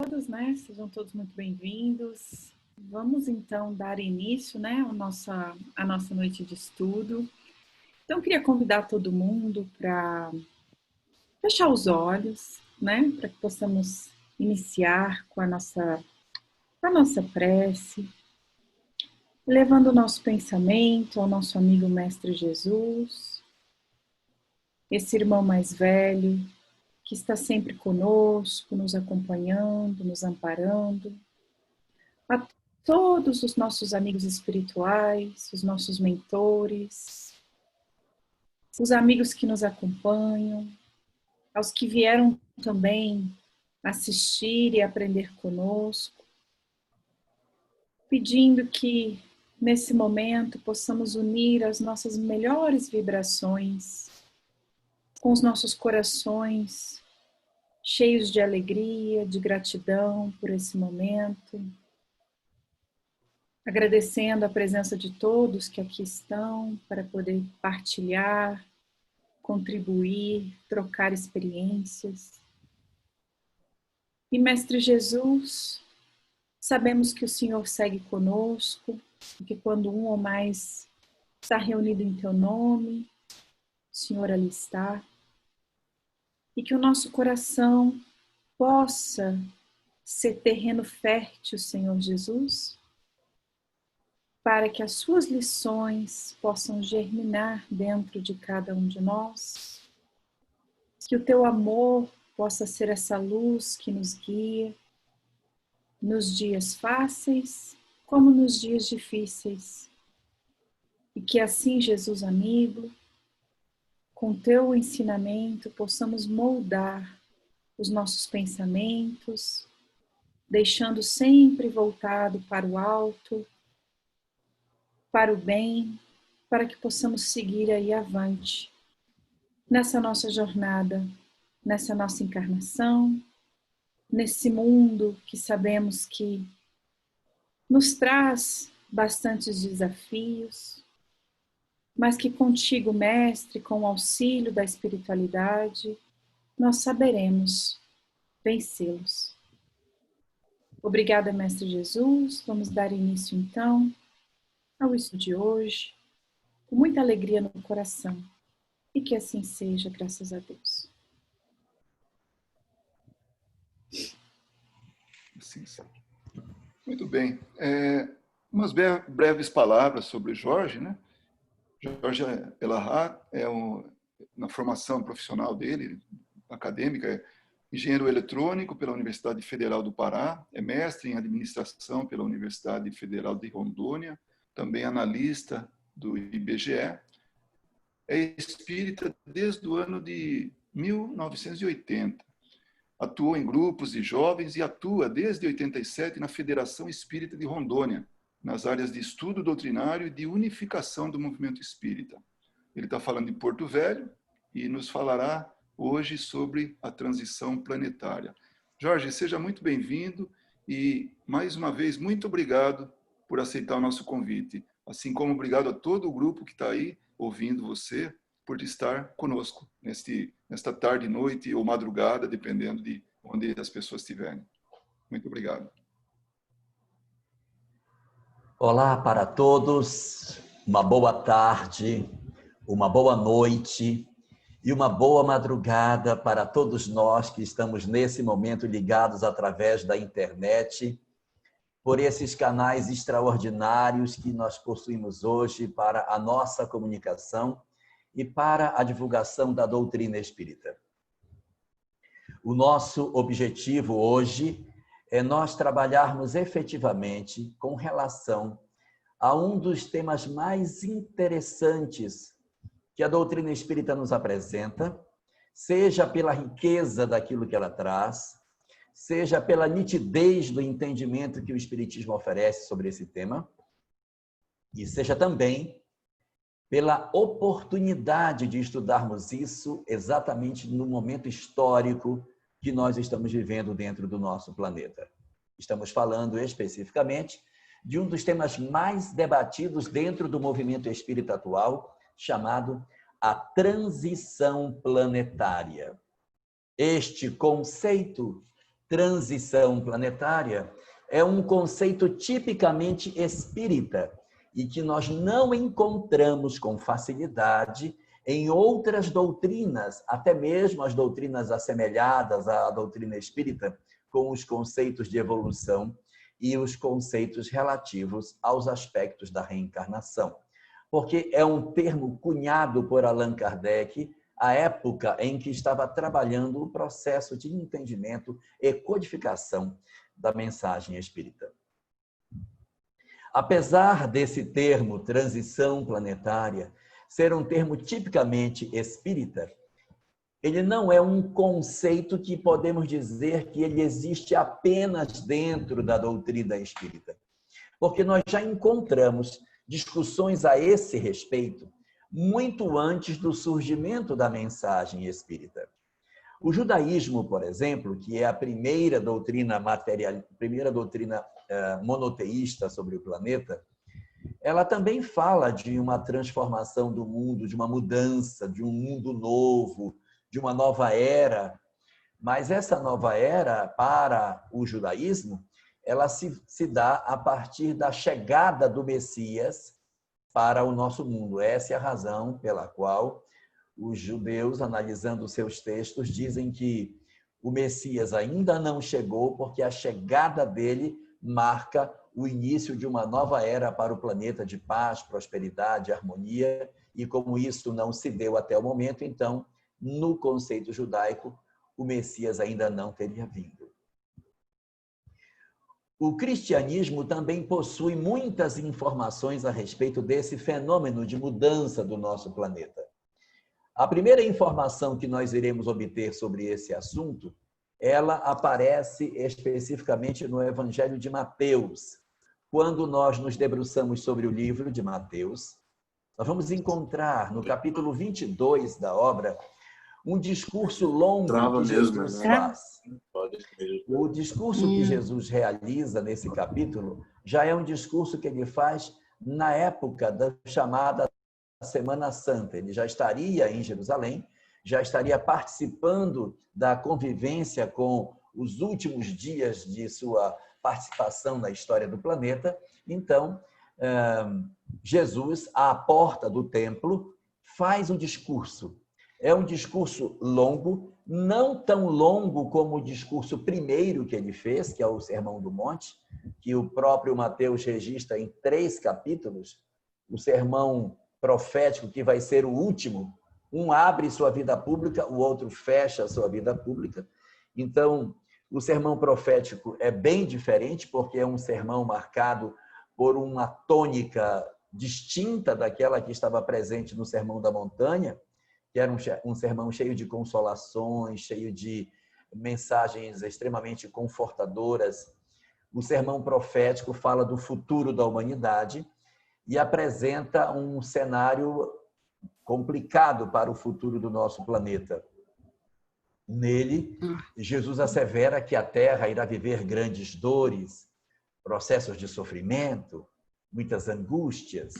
Todos, né? Sejam todos muito bem-vindos. Vamos então dar início, né, à nossa noite de estudo. Então, eu queria convidar todo mundo para fechar os olhos, né, para que possamos iniciar com a nossa prece, levando o nosso pensamento ao nosso amigo Mestre Jesus, esse irmão mais velho que está sempre conosco, nos acompanhando, nos amparando, a todos os nossos amigos espirituais, os nossos mentores, os amigos que nos acompanham, aos que vieram também assistir e aprender conosco, pedindo que nesse momento possamos unir as nossas melhores vibrações com os nossos corações cheios de alegria, de gratidão por esse momento, agradecendo a presença de todos que aqui estão para poder partilhar, contribuir, trocar experiências. E Mestre Jesus, sabemos que o Senhor segue conosco, e que quando um ou mais está reunido em Teu nome, o Senhor ali está, e que o nosso coração possa ser terreno fértil, Senhor Jesus, para que as suas lições possam germinar dentro de cada um de nós, que o teu amor possa ser essa luz que nos guia nos dias fáceis como nos dias difíceis, e que assim, Jesus amigo, com teu ensinamento possamos moldar os nossos pensamentos, deixando sempre voltado para o alto, para o bem, para que possamos seguir aí avante, nessa nossa jornada, nessa nossa encarnação, nesse mundo que sabemos que nos traz bastantes desafios, mas que contigo, Mestre, com o auxílio da espiritualidade, nós saberemos vencê-los. Obrigada, Mestre Jesus. Vamos dar início, então, ao estudo de hoje, com muita alegria no coração. E que assim seja, graças a Deus. Sim, sim. Muito bem. Umas breves palavras sobre Jorge, né? Jorge Elahá na formação profissional dele, acadêmica, é engenheiro eletrônico pela Universidade Federal do Pará, é mestre em administração pela Universidade Federal de Rondônia, também analista do IBGE, é espírita desde o ano de 1980. Atuou em grupos de jovens e atua desde 87 na Federação Espírita de Rondônia, nas áreas de estudo doutrinário e de unificação do movimento espírita. Ele está falando de Porto Velho e nos falará hoje sobre a transição planetária. Jorge, seja muito bem-vindo e, mais uma vez, muito obrigado por aceitar o nosso convite, assim como obrigado a todo o grupo que está aí ouvindo você, por estar conosco nesta tarde, noite ou madrugada, dependendo de onde as pessoas estiverem. Muito obrigado. Olá para todos, uma boa tarde, uma boa noite e uma boa madrugada para todos nós que estamos nesse momento ligados através da internet, por esses canais extraordinários que nós possuímos hoje para a nossa comunicação e para a divulgação da doutrina espírita. O nosso objetivo hoje é nós trabalharmos efetivamente com relação a um dos temas mais interessantes que a doutrina espírita nos apresenta, seja pela riqueza daquilo que ela traz, seja pela nitidez do entendimento que o espiritismo oferece sobre esse tema, e seja também pela oportunidade de estudarmos isso exatamente no momento histórico que nós estamos vivendo dentro do nosso planeta. Estamos falando especificamente de um dos temas mais debatidos dentro do movimento espírita atual, chamado a transição planetária. Este conceito transição planetária é um conceito tipicamente espírita e que nós não encontramos com facilidade em outras doutrinas, até mesmo as doutrinas assemelhadas à doutrina espírita, com os conceitos de evolução e os conceitos relativos aos aspectos da reencarnação. Porque é um termo cunhado por Allan Kardec à época em que estava trabalhando o processo de entendimento e codificação da mensagem espírita. Apesar desse termo, transição planetária, ser um termo tipicamente espírita, ele não é um conceito que podemos dizer que ele existe apenas dentro da doutrina espírita. Porque nós já encontramos discussões a esse respeito muito antes do surgimento da mensagem espírita. O judaísmo, por exemplo, que é a primeira doutrina monoteísta sobre o planeta, ela também fala de uma transformação do mundo, de uma mudança, de um mundo novo, de uma nova era. Mas essa nova era, para o judaísmo, ela se dá a partir da chegada do Messias para o nosso mundo. Essa é a razão pela qual os judeus, analisando seus textos, dizem que o Messias ainda não chegou, porque a chegada dele marca o início de uma nova era para o planeta de paz, prosperidade, harmonia, e como isso não se deu até o momento, então, no conceito judaico, o Messias ainda não teria vindo. O cristianismo também possui muitas informações a respeito desse fenômeno de mudança do nosso planeta. A primeira informação que nós iremos obter sobre esse assunto, ela aparece especificamente no Evangelho de Mateus. Quando nós nos debruçamos sobre o livro de Mateus, nós vamos encontrar no capítulo 22 da obra um discurso longo que Jesus faz. O discurso que Jesus realiza nesse capítulo já é um discurso que ele faz na época da chamada Semana Santa. Ele já estaria em Jerusalém, já estaria participando da convivência com os últimos dias de sua participação na história do planeta. Então, Jesus, à porta do templo, faz o discurso. É um discurso longo, não tão longo como o discurso primeiro que ele fez, que é o Sermão do Monte, que o próprio Mateus registra em 3 capítulos. O sermão profético, que vai ser o último, um abre sua vida pública, o outro fecha sua vida pública. Então, o sermão profético é bem diferente, porque é um sermão marcado por uma tônica distinta daquela que estava presente no Sermão da Montanha, que era um sermão cheio de consolações, cheio de mensagens extremamente confortadoras. O sermão profético fala do futuro da humanidade e apresenta um cenário complicado para o futuro do nosso planeta. Nele, Jesus assevera que a Terra irá viver grandes dores, processos de sofrimento, muitas angústias,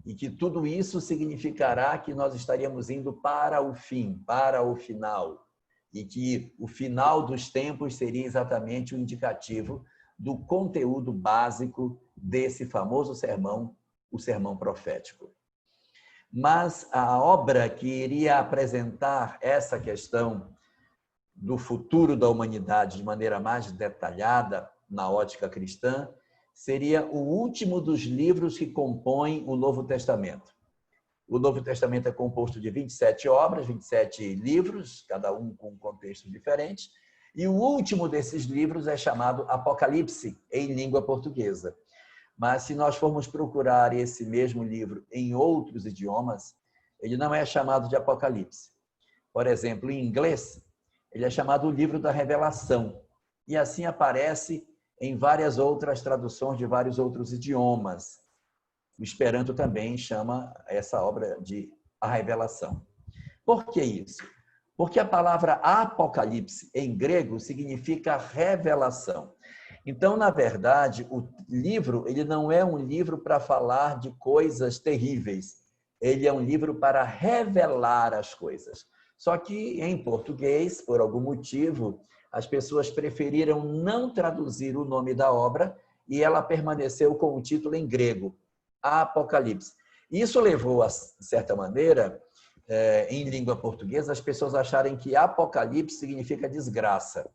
e que tudo isso significará que nós estaríamos indo para o fim, para o final, e que o final dos tempos seria exatamente o indicativo do conteúdo básico desse famoso sermão, o sermão profético. Mas a obra que iria apresentar essa questão do futuro da humanidade de maneira mais detalhada na ótica cristã seria o último dos livros que compõem o Novo Testamento. O Novo Testamento é composto de 27 obras, 27 livros, cada um com um contexto diferente, e o último desses livros é chamado Apocalipse, em língua portuguesa. Mas se nós formos procurar esse mesmo livro em outros idiomas, ele não é chamado de Apocalipse. Por exemplo, em inglês, ele é chamado o Livro da Revelação. E assim aparece em várias outras traduções de vários outros idiomas. O Esperanto também chama essa obra de A Revelação. Por que isso? Porque a palavra Apocalipse, em grego, significa revelação. Então, na verdade, o livro ele não é um livro para falar de coisas terríveis. Ele é um livro para revelar as coisas. Só que, em português, por algum motivo, as pessoas preferiram não traduzir o nome da obra e ela permaneceu com o título em grego, Apocalipse. Isso levou, de certa maneira, em língua portuguesa, as pessoas acharem que Apocalipse significa desgraça.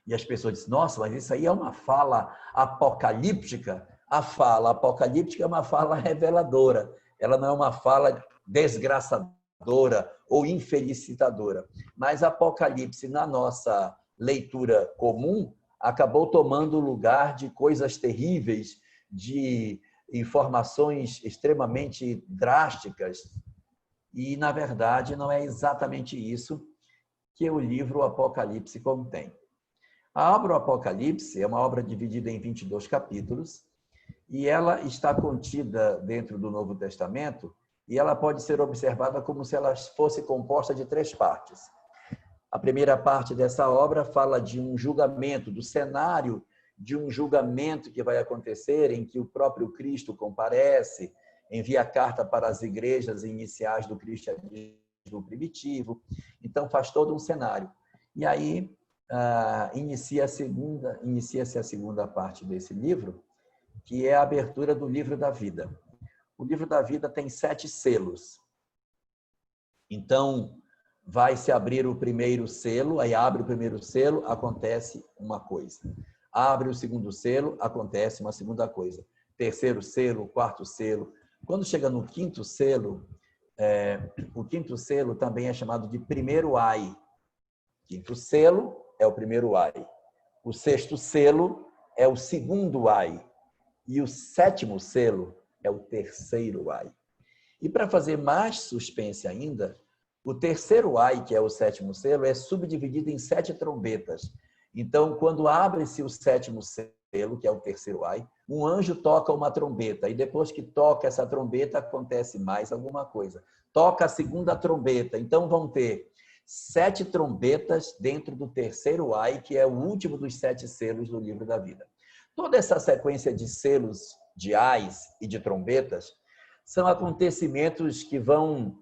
E as pessoas dizem, nossa, mas isso aí é uma fala apocalíptica. A fala apocalíptica é uma fala reveladora. Ela não é uma fala desgraçadora ou infelicitadora. Mas Apocalipse, na nossa leitura comum, acabou tomando o lugar de coisas terríveis, de informações extremamente drásticas. E, na verdade, não é exatamente isso que o livro Apocalipse contém. A obra Apocalipse é uma obra dividida em 22 capítulos e ela está contida dentro do Novo Testamento e ela pode ser observada como se ela fosse composta de 3 partes. A primeira parte dessa obra fala de um julgamento, do cenário de um julgamento que vai acontecer, em que o próprio Cristo comparece, envia carta para as igrejas iniciais do cristianismo primitivo. Então, faz todo um cenário. E aí, inicia-se a segunda parte desse livro, que é a abertura do livro da vida. O livro da vida tem 7 selos. Então, vai se abrir o primeiro selo, aí abre o primeiro selo, acontece uma coisa. Abre o segundo selo, acontece uma segunda coisa. Terceiro selo, quarto selo. Quando chega no quinto selo, o quinto selo também é chamado de primeiro ai. Quinto selo é o primeiro ai. O sexto selo é o segundo ai. E o sétimo selo é o terceiro ai. E para fazer mais suspense ainda, o terceiro ai, que é o sétimo selo, é subdividido em 7 trombetas. Então, quando abre-se o sétimo selo, que é o terceiro ai, um anjo toca uma trombeta. E depois que toca essa trombeta, acontece mais alguma coisa. Toca a segunda trombeta. Então, vão ter 7 trombetas dentro do terceiro ai, que é o último dos 7 selos do livro da vida. Toda essa sequência de selos, de ais e de trombetas, são acontecimentos que vão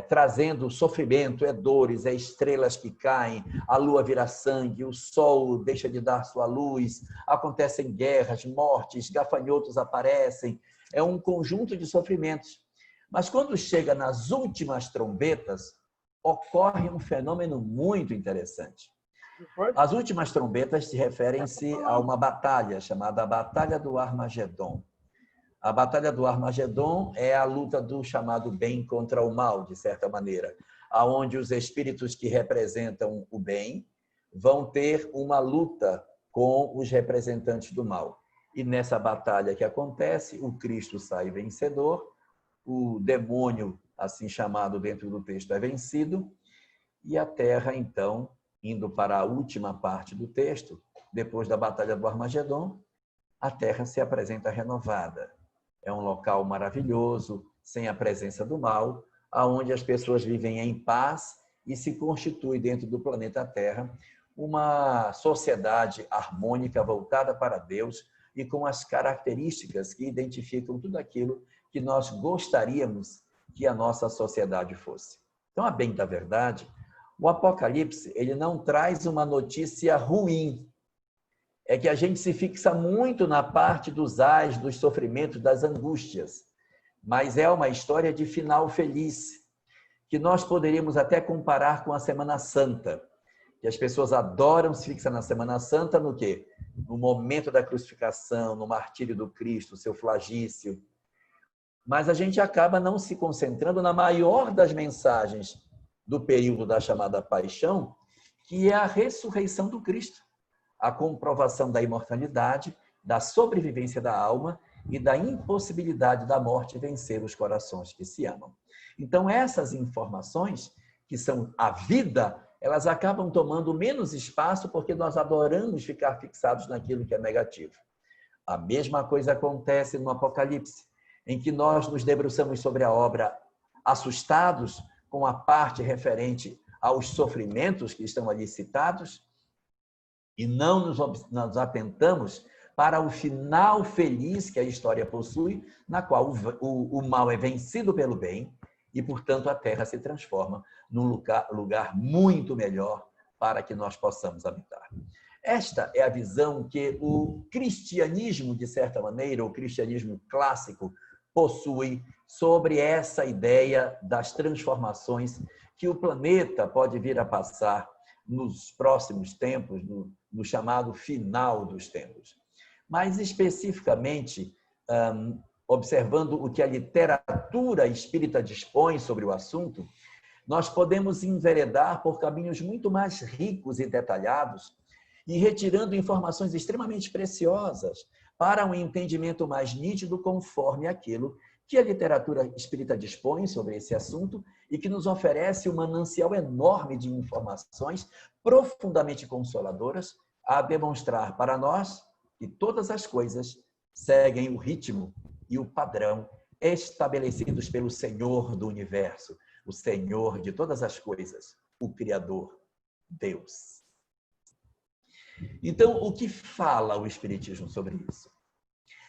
trazendo sofrimento, dores, estrelas que caem, a lua vira sangue, o sol deixa de dar sua luz, acontecem guerras, mortes, gafanhotos aparecem, é um conjunto de sofrimentos. Mas quando chega nas últimas trombetas, ocorre um fenômeno muito interessante. As últimas trombetas se referem-se a uma batalha chamada Batalha do Armagedon. A Batalha do Armagedon é a luta do chamado bem contra o mal, de certa maneira, aonde os espíritos que representam o bem vão ter uma luta com os representantes do mal. E nessa batalha que acontece, o Cristo sai vencedor, o demônio, assim chamado dentro do texto, é vencido, e a Terra, então, indo para a última parte do texto, depois da Batalha do Armagedon, a Terra se apresenta renovada. É um local maravilhoso, sem a presença do mal, onde as pessoas vivem em paz e se constitui dentro do planeta Terra uma sociedade harmônica voltada para Deus e com as características que identificam tudo aquilo que nós gostaríamos que a nossa sociedade fosse. Então, a bem da verdade, o Apocalipse ele não traz uma notícia ruim. É que a gente se fixa muito na parte dos ais, dos sofrimentos, das angústias. Mas é uma história de final feliz, que nós poderíamos até comparar com a Semana Santa. Que as pessoas adoram se fixar na Semana Santa no quê? No momento da crucificação, no martírio do Cristo, seu flagício. Mas a gente acaba não se concentrando na maior das mensagens do período da chamada paixão, que é a ressurreição do Cristo. A comprovação da imortalidade, da sobrevivência da alma e da impossibilidade da morte vencer os corações que se amam. Então, essas informações, que são a vida, elas acabam tomando menos espaço porque nós adoramos ficar fixados naquilo que é negativo. A mesma coisa acontece no Apocalipse, em que nós nos debruçamos sobre a obra assustados com a parte referente aos sofrimentos que estão ali citados, e não nos atentamos para o final feliz que a história possui, na qual o mal é vencido pelo bem e, portanto, a Terra se transforma num lugar muito melhor para que nós possamos habitar. Esta é a visão que o cristianismo, de certa maneira, o cristianismo clássico, possui sobre essa ideia das transformações que o planeta pode vir a passar nos próximos tempos, no chamado final dos tempos. Mais especificamente, observando o que a literatura espírita dispõe sobre o assunto, nós podemos enveredar por caminhos muito mais ricos e detalhados e retirando informações extremamente preciosas para um entendimento mais nítido conforme aquilo que a literatura espírita dispõe sobre esse assunto e que nos oferece um manancial enorme de informações profundamente consoladoras a demonstrar para nós que todas as coisas seguem o ritmo e o padrão estabelecidos pelo Senhor do universo, o Senhor de todas as coisas, o Criador, Deus. Então, o que fala o Espiritismo sobre isso?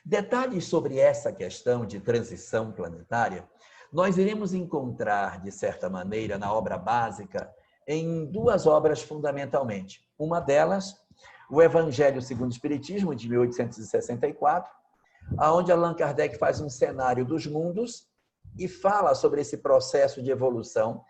Detalhes sobre essa questão de transição planetária, nós iremos encontrar, de certa maneira, na obra básica, em duas obras fundamentalmente. Uma delas, o Evangelho segundo o Espiritismo, de 1864, onde Allan Kardec faz um cenário dos mundos e fala sobre esse processo de evolução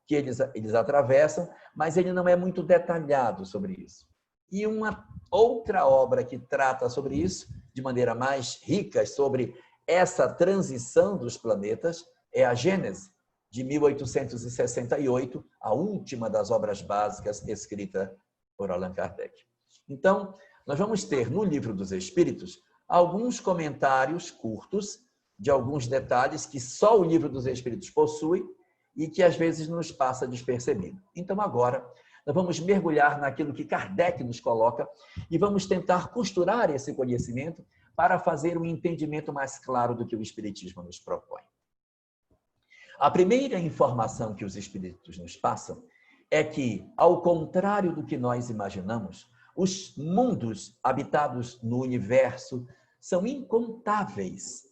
que eles atravessam, mas ele não é muito detalhado sobre isso. E uma outra obra que trata sobre isso, de maneira mais rica, sobre essa transição dos planetas, é a Gênese, de 1868, a última das obras básicas escrita por Allan Kardec. Então, nós vamos ter no Livro dos Espíritos alguns comentários curtos de alguns detalhes que só o Livro dos Espíritos possui e que às vezes nos passa despercebido. Então, agora, nós vamos mergulhar naquilo que Kardec nos coloca e vamos tentar costurar esse conhecimento para fazer um entendimento mais claro do que o Espiritismo nos propõe. A primeira informação que os Espíritos nos passam é que, ao contrário do que nós imaginamos, os mundos habitados no universo são incontáveis,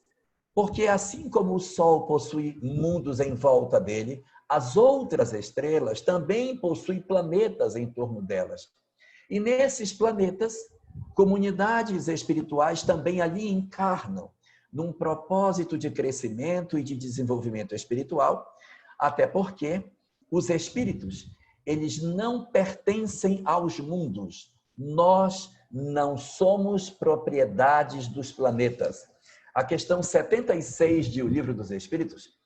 porque assim como o Sol possui mundos em volta dele, as outras estrelas também possuem planetas em torno delas. E nesses planetas, comunidades espirituais também ali encarnam, num propósito de crescimento e de desenvolvimento espiritual, até porque os espíritos, eles não pertencem aos mundos. Nós não somos propriedades dos planetas. A questão 76 de O Livro dos Espíritos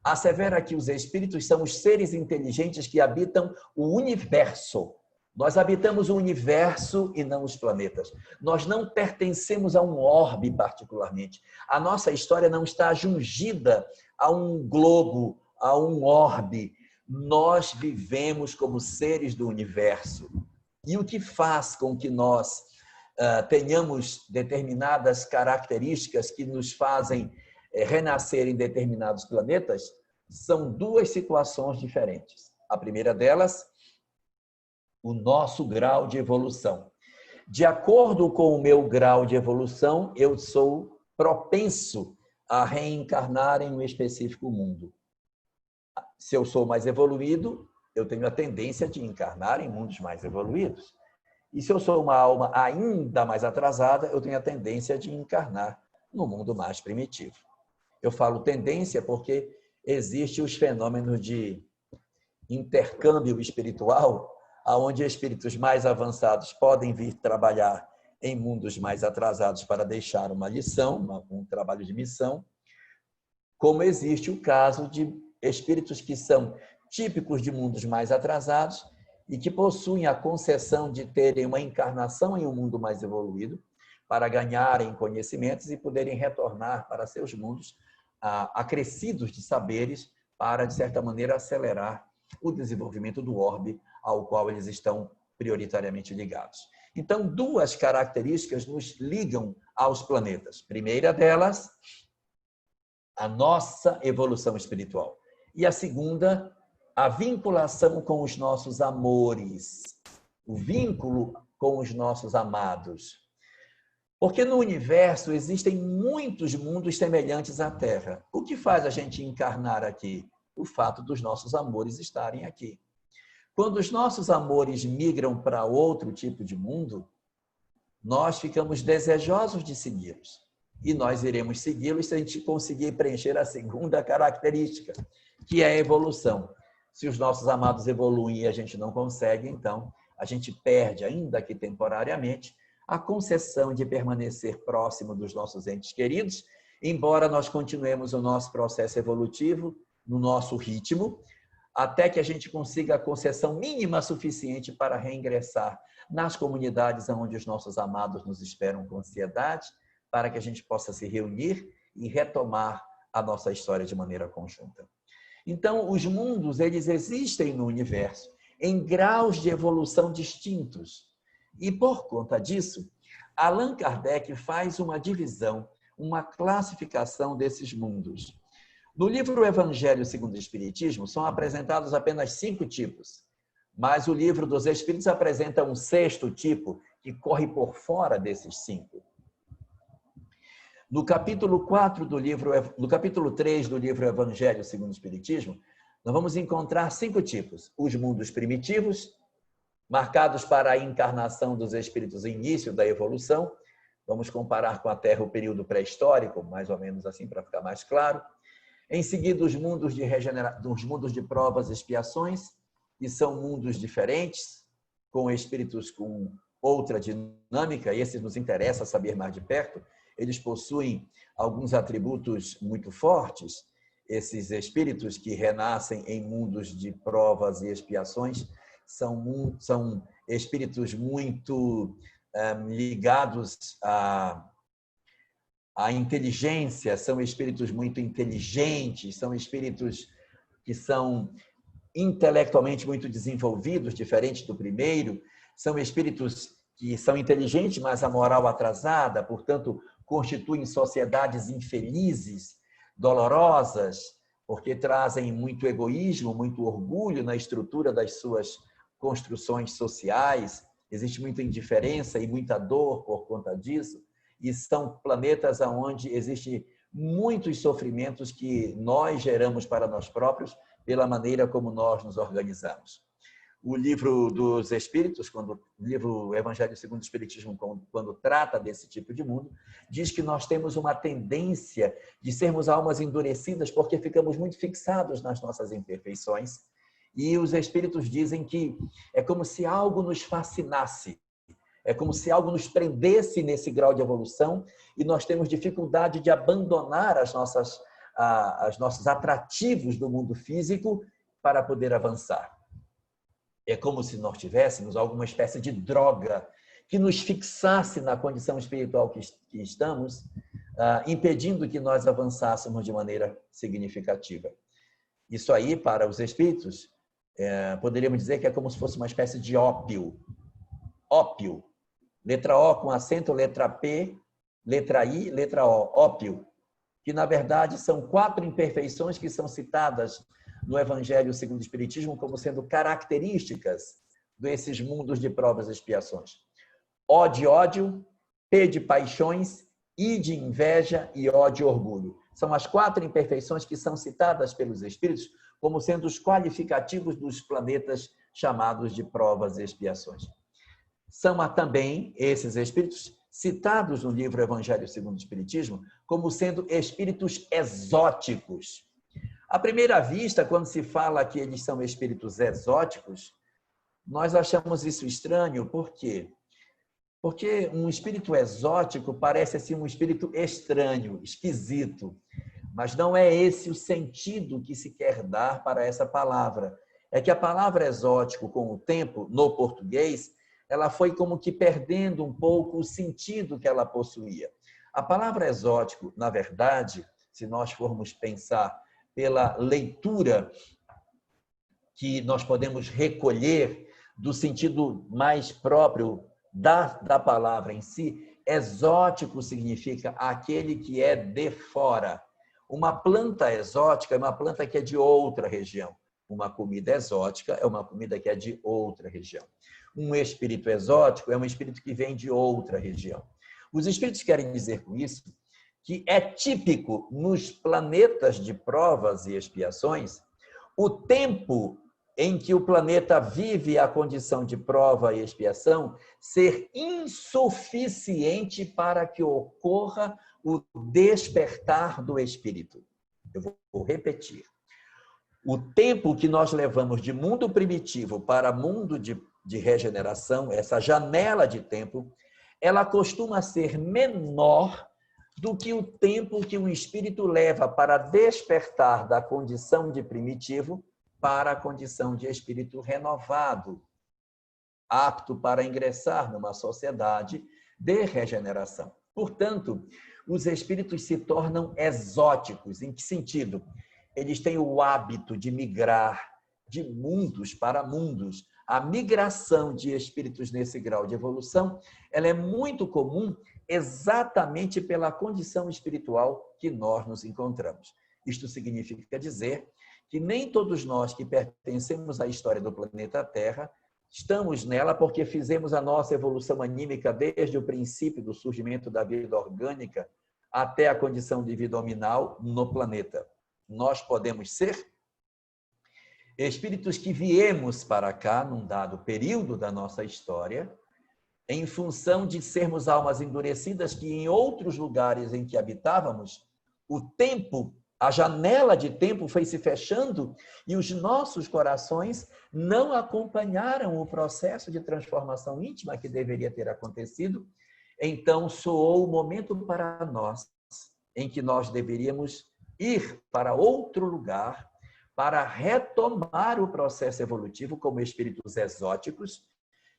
assevera que os espíritos são os seres inteligentes que habitam o universo. Nós habitamos o universo e não os planetas. Nós não pertencemos a um orbe particularmente. A nossa história não está jungida a um globo, a um orbe. Nós vivemos como seres do universo. E o que faz com que nós tenhamos determinadas características que nos fazem renascer em determinados planetas são duas situações diferentes. A primeira delas, o nosso grau de evolução. De acordo com o meu grau de evolução, eu sou propenso a reencarnar em um específico mundo. Se eu sou mais evoluído, eu tenho a tendência de encarnar em mundos mais evoluídos. E se eu sou uma alma ainda mais atrasada, eu tenho a tendência de encarnar no mundo mais primitivo. Eu falo tendência porque existem os fenômenos de intercâmbio espiritual, onde espíritos mais avançados podem vir trabalhar em mundos mais atrasados para deixar uma lição, um trabalho de missão, como existe o caso de espíritos que são típicos de mundos mais atrasados e que possuem a concessão de terem uma encarnação em um mundo mais evoluído para ganharem conhecimentos e poderem retornar para seus mundos acrescidos de saberes para, de certa maneira, acelerar o desenvolvimento do orbe ao qual eles estão prioritariamente ligados. Então, duas características nos ligam aos planetas. Primeira delas, a nossa evolução espiritual. E a segunda, a vinculação com os nossos amores, o vínculo com os nossos amados. Porque no universo existem muitos mundos semelhantes à Terra. O que faz a gente encarnar aqui? O fato dos nossos amores estarem aqui. Quando os nossos amores migram para outro tipo de mundo, nós ficamos desejosos de segui-los. E nós iremos segui-los se a gente conseguir preencher a segunda característica, que é a evolução. Se os nossos amados evoluem e a gente não consegue, então a gente perde, ainda que temporariamente, a concessão de permanecer próximo dos nossos entes queridos, embora nós continuemos o nosso processo evolutivo no nosso ritmo, até que a gente consiga a concessão mínima suficiente para reingressar nas comunidades onde os nossos amados nos esperam com ansiedade, para que a gente possa se reunir e retomar a nossa história de maneira conjunta. Então, os mundos, eles existem no universo em graus de evolução distintos. E, por conta disso, Allan Kardec faz uma divisão, uma classificação desses mundos. No livro Evangelho segundo o Espiritismo, são apresentados apenas 5 tipos, mas o livro dos Espíritos apresenta um 6º tipo, que corre por fora desses 5. No capítulo 4 do livro, no capítulo 3 do livro Evangelho segundo o Espiritismo, nós vamos encontrar 5 tipos. Os mundos primitivos, marcados para a encarnação dos espíritos, início da evolução. Vamos comparar com a Terra o período pré-histórico, mais ou menos assim, para ficar mais claro. Em seguida, os mundos de provas e expiações, que são mundos diferentes, com espíritos com outra dinâmica, e esses nos interessa saber mais de perto. Eles possuem alguns atributos muito fortes. Esses espíritos que renascem em mundos de provas e expiações são espíritos muito ligados à inteligência, são espíritos muito inteligentes, são espíritos que são intelectualmente muito desenvolvidos, diferente do primeiro, são espíritos que são inteligentes, mas a moral atrasada, portanto, constituem sociedades infelizes, dolorosas, porque trazem muito egoísmo, muito orgulho na estrutura das suas construções sociais, existe muita indiferença e muita dor por conta disso, e são planetas onde existem muitos sofrimentos que nós geramos para nós próprios pela maneira como nós nos organizamos. O livro dos Espíritos, o livro Evangelho segundo o Espiritismo, quando trata desse tipo de mundo, diz que nós temos uma tendência de sermos almas endurecidas porque ficamos muito fixados nas nossas imperfeições. E os Espíritos dizem que é como se algo nos fascinasse, é como se algo nos prendesse nesse grau de evolução e nós temos dificuldade de abandonar os nossos atrativos do mundo físico para poder avançar. É como se nós tivéssemos alguma espécie de droga que nos fixasse na condição espiritual que estamos, impedindo que nós avançássemos de maneira significativa. Isso aí, para os espíritos, poderíamos dizer que é como se fosse uma espécie de ópio. Ópio. Letra O com acento, letra P, letra I, letra O. Ópio. Que, na verdade, são 4 imperfeições que são citadas no Evangelho segundo o Espiritismo como sendo características desses mundos de provas e expiações. O de ódio, P de paixões, I de inveja e O de orgulho. São as 4 imperfeições que são citadas pelos Espíritos como sendo os qualificativos dos planetas chamados de provas e expiações. São também esses Espíritos citados no livro Evangelho segundo o Espiritismo como sendo espíritos exóticos. À primeira vista, quando se fala que eles são espíritos exóticos, nós achamos isso estranho. Por quê? Porque um espírito exótico parece assim um espírito estranho, esquisito. Mas não é esse o sentido que se quer dar para essa palavra. É que a palavra exótico, com o tempo, no português, ela foi como que perdendo um pouco o sentido que ela possuía. A palavra exótico, na verdade, se nós formos pensar pela leitura que nós podemos recolher do sentido mais próprio da palavra em si, exótico significa aquele que é de fora. Uma planta exótica é uma planta que é de outra região. Uma comida exótica é uma comida que é de outra região. Um espírito exótico é um espírito que vem de outra região. Os espíritos querem dizer com isso que é típico nos planetas de provas e expiações o tempo em que o planeta vive a condição de prova e expiação ser insuficiente para que ocorra o despertar do espírito. Eu vou repetir. O tempo que nós levamos de mundo primitivo para mundo de regeneração, essa janela de tempo, ela costuma ser menor do que o tempo que o espírito leva para despertar da condição de primitivo para a condição de espírito renovado, apto para ingressar numa sociedade de regeneração. Portanto, os espíritos se tornam exóticos. Em que sentido? Eles têm o hábito de migrar de mundos para mundos. A migração de espíritos nesse grau de evolução, ela é muito comum exatamente pela condição espiritual que nós nos encontramos. Isto significa dizer que nem todos nós que pertencemos à história do planeta Terra estamos nela porque fizemos a nossa evolução anímica desde o princípio do surgimento da vida orgânica até a condição de vida nominal no planeta. Nós podemos ser espíritos que viemos para cá num dado período da nossa história, em função de sermos almas endurecidas que em outros lugares em que habitávamos, o tempo, a janela de tempo foi se fechando e os nossos corações não acompanharam o processo de transformação íntima que deveria ter acontecido. Então, soou o momento para nós em que nós deveríamos ir para outro lugar para retomar o processo evolutivo como espíritos exóticos,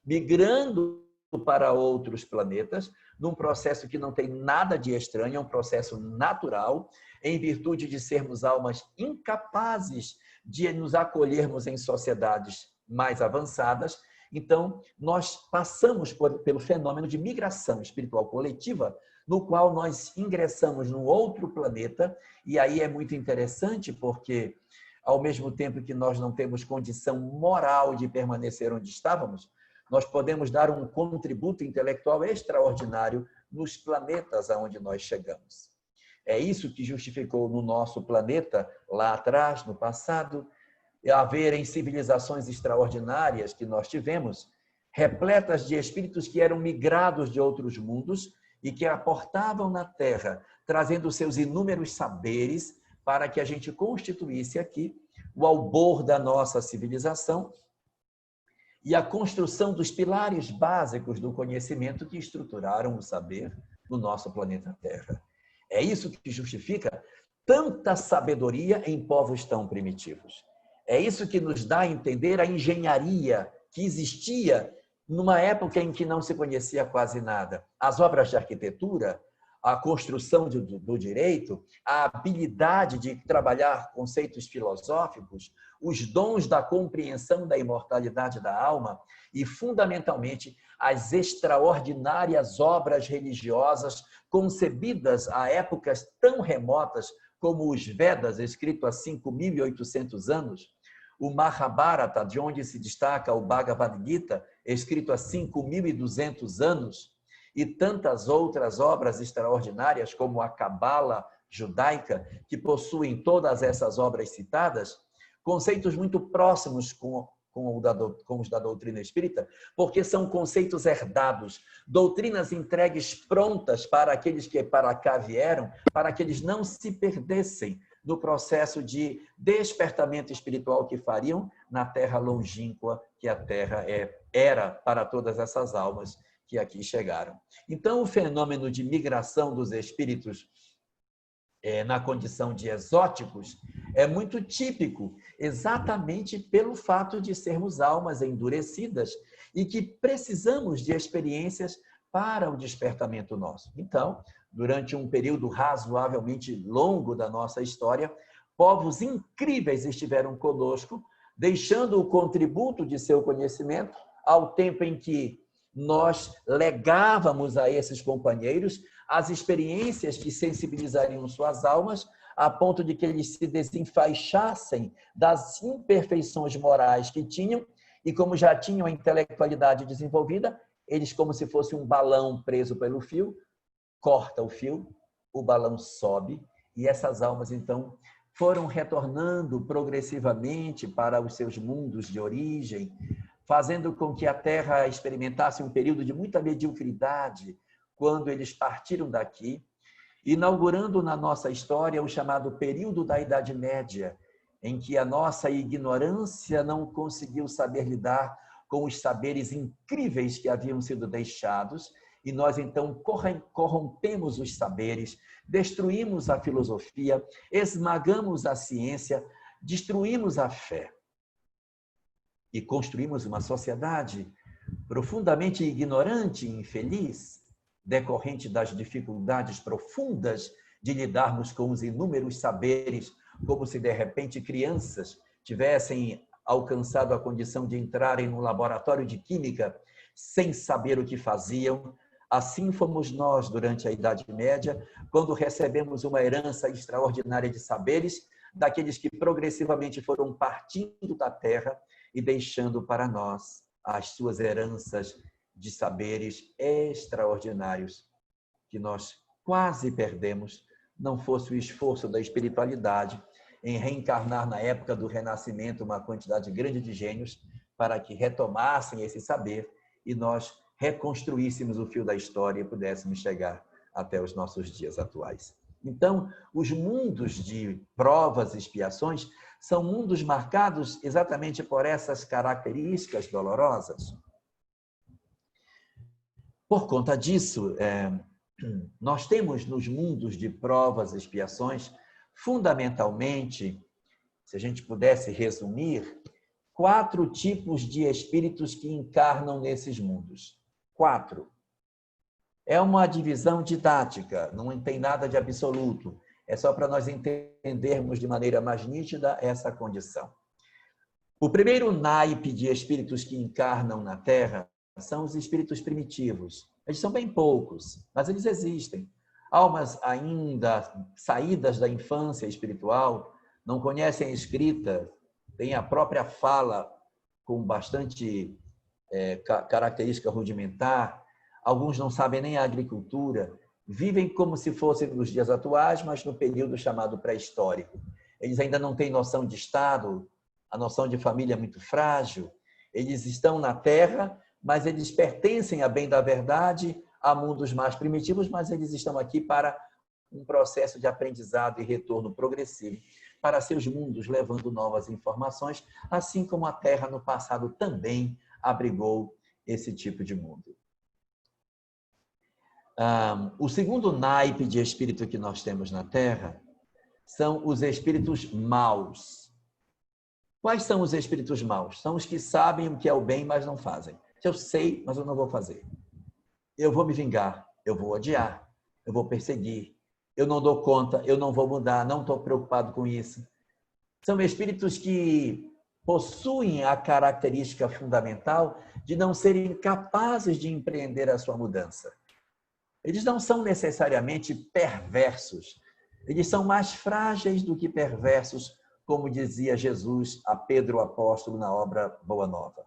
migrando para outros planetas, num processo que não tem nada de estranho, é um processo natural, em virtude de sermos almas incapazes de nos acolhermos em sociedades mais avançadas. Então, nós passamos pelo fenômeno de migração espiritual coletiva, no qual nós ingressamos num outro planeta, e aí é muito interessante porque, ao mesmo tempo que nós não temos condição moral de permanecer onde estávamos, nós podemos dar um contributo intelectual extraordinário nos planetas aonde nós chegamos. É isso que justificou no nosso planeta, lá atrás, no passado, haverem civilizações extraordinárias que nós tivemos, repletas de espíritos que eram migrados de outros mundos e que aportavam na Terra, trazendo seus inúmeros saberes para que a gente constituísse aqui o albor da nossa civilização e a construção dos pilares básicos do conhecimento que estruturaram o saber no nosso planeta Terra. É isso que justifica tanta sabedoria em povos tão primitivos. É isso que nos dá a entender a engenharia que existia numa época em que não se conhecia quase nada. As obras de arquitetura, a construção do direito, a habilidade de trabalhar conceitos filosóficos, os dons da compreensão da imortalidade da alma e, fundamentalmente, as extraordinárias obras religiosas concebidas a épocas tão remotas como os Vedas, escrito há 5.800 anos, o Mahabharata, de onde se destaca o Bhagavad Gita, escrito há 5.200 anos, e tantas outras obras extraordinárias, como a Cabala judaica, que possuem todas essas obras citadas, conceitos muito próximos com os da doutrina espírita, porque são conceitos herdados, doutrinas entregues prontas para aqueles que para cá vieram, para que eles não se perdessem no processo de despertamento espiritual que fariam na terra longínqua que a terra era para todas essas almas que aqui chegaram. Então, o fenômeno de migração dos espíritos na condição de exóticos é muito típico, exatamente pelo fato de sermos almas endurecidas e que precisamos de experiências para o despertamento nosso. Então, durante um período razoavelmente longo da nossa história, povos incríveis estiveram conosco, deixando o contributo de seu conhecimento ao tempo em que nós legávamos a esses companheiros as experiências que sensibilizariam suas almas a ponto de que eles se desenfaixassem das imperfeições morais que tinham e, como já tinham a intelectualidade desenvolvida, eles, como se fosse um balão preso pelo fio, corta o fio, o balão sobe e essas almas, então, foram retornando progressivamente para os seus mundos de origem, fazendo com que a Terra experimentasse um período de muita mediocridade quando eles partiram daqui, inaugurando na nossa história o chamado período da Idade Média, em que a nossa ignorância não conseguiu saber lidar com os saberes incríveis que haviam sido deixados, e nós então corrompemos os saberes, destruímos a filosofia, esmagamos a ciência, destruímos a fé. E construímos uma sociedade profundamente ignorante e infeliz, decorrente das dificuldades profundas de lidarmos com os inúmeros saberes, como se de repente crianças tivessem alcançado a condição de entrarem no laboratório de química sem saber o que faziam. Assim fomos nós durante a Idade Média, quando recebemos uma herança extraordinária de saberes, daqueles que progressivamente foram partindo da terra e deixando para nós as suas heranças de saberes extraordinários, que nós quase perdemos, não fosse o esforço da espiritualidade em reencarnar na época do Renascimento uma quantidade grande de gênios para que retomassem esse saber e nós reconstruíssemos o fio da história e pudéssemos chegar até os nossos dias atuais. Então, os mundos de provas e expiações são mundos marcados exatamente por essas características dolorosas. Por conta disso, nós temos nos mundos de provas e expiações, fundamentalmente, se a gente pudesse resumir, 4 tipos de espíritos que encarnam nesses mundos. 4. É uma divisão didática, não tem nada de absoluto. É só para nós entendermos de maneira mais nítida essa condição. O primeiro naipe de espíritos que encarnam na Terra são os espíritos primitivos. Eles são bem poucos, mas eles existem. Almas ainda saídas da infância espiritual, não conhecem a escrita, têm a própria fala com bastante característica rudimentar, alguns não sabem nem a agricultura, vivem como se fossem nos dias atuais, mas no período chamado pré-histórico. Eles ainda não têm noção de Estado, a noção de família é muito frágil, eles estão na Terra, mas eles pertencem, a bem da verdade, a mundos mais primitivos, mas eles estão aqui para um processo de aprendizado e retorno progressivo para seus mundos, levando novas informações, assim como a Terra no passado também abrigou esse tipo de mundo. O segundo naipe de espírito que nós temos na Terra são os espíritos maus. Quais são os espíritos maus? São os que sabem o que é o bem, mas não fazem. Eu sei, mas eu não vou fazer. Eu vou me vingar, eu vou odiar, eu vou perseguir, eu não dou conta, eu não vou mudar, não estou preocupado com isso. São espíritos que possuem a característica fundamental de não serem capazes de empreender a sua mudança. Eles não são necessariamente perversos, eles são mais frágeis do que perversos, como dizia Jesus a Pedro o apóstolo na obra Boa Nova.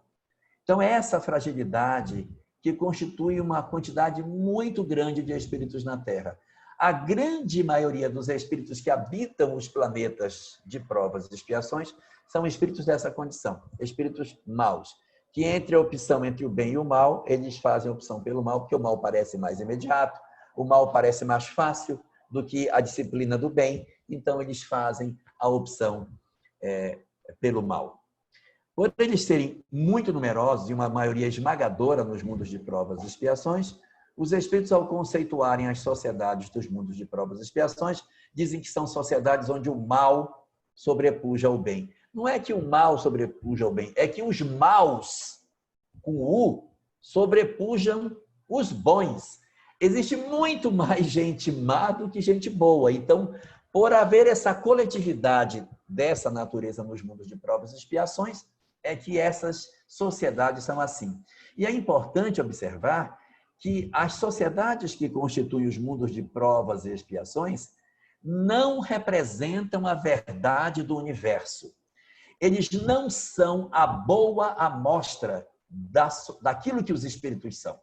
Então, é essa fragilidade que constitui uma quantidade muito grande de espíritos na Terra. A grande maioria dos espíritos que habitam os planetas de provas e expiações são espíritos dessa condição, espíritos maus, que entre a opção entre o bem e o mal, eles fazem a opção pelo mal, porque o mal parece mais imediato, o mal parece mais fácil do que a disciplina do bem, então eles fazem a opção pelo mal. Por eles serem muito numerosos e uma maioria esmagadora nos mundos de provas e expiações, os espíritos, ao conceituarem as sociedades dos mundos de provas e expiações, dizem que são sociedades onde o mal sobrepuja o bem. Não é que o mal sobrepuja o bem, é que os maus, com U, sobrepujam os bons. Existe muito mais gente má do que gente boa. Então, por haver essa coletividade dessa natureza nos mundos de provas e expiações, é que essas sociedades são assim. E é importante observar que as sociedades que constituem os mundos de provas e expiações não representam a verdade do universo. Eles não são a boa amostra daquilo que os espíritos são.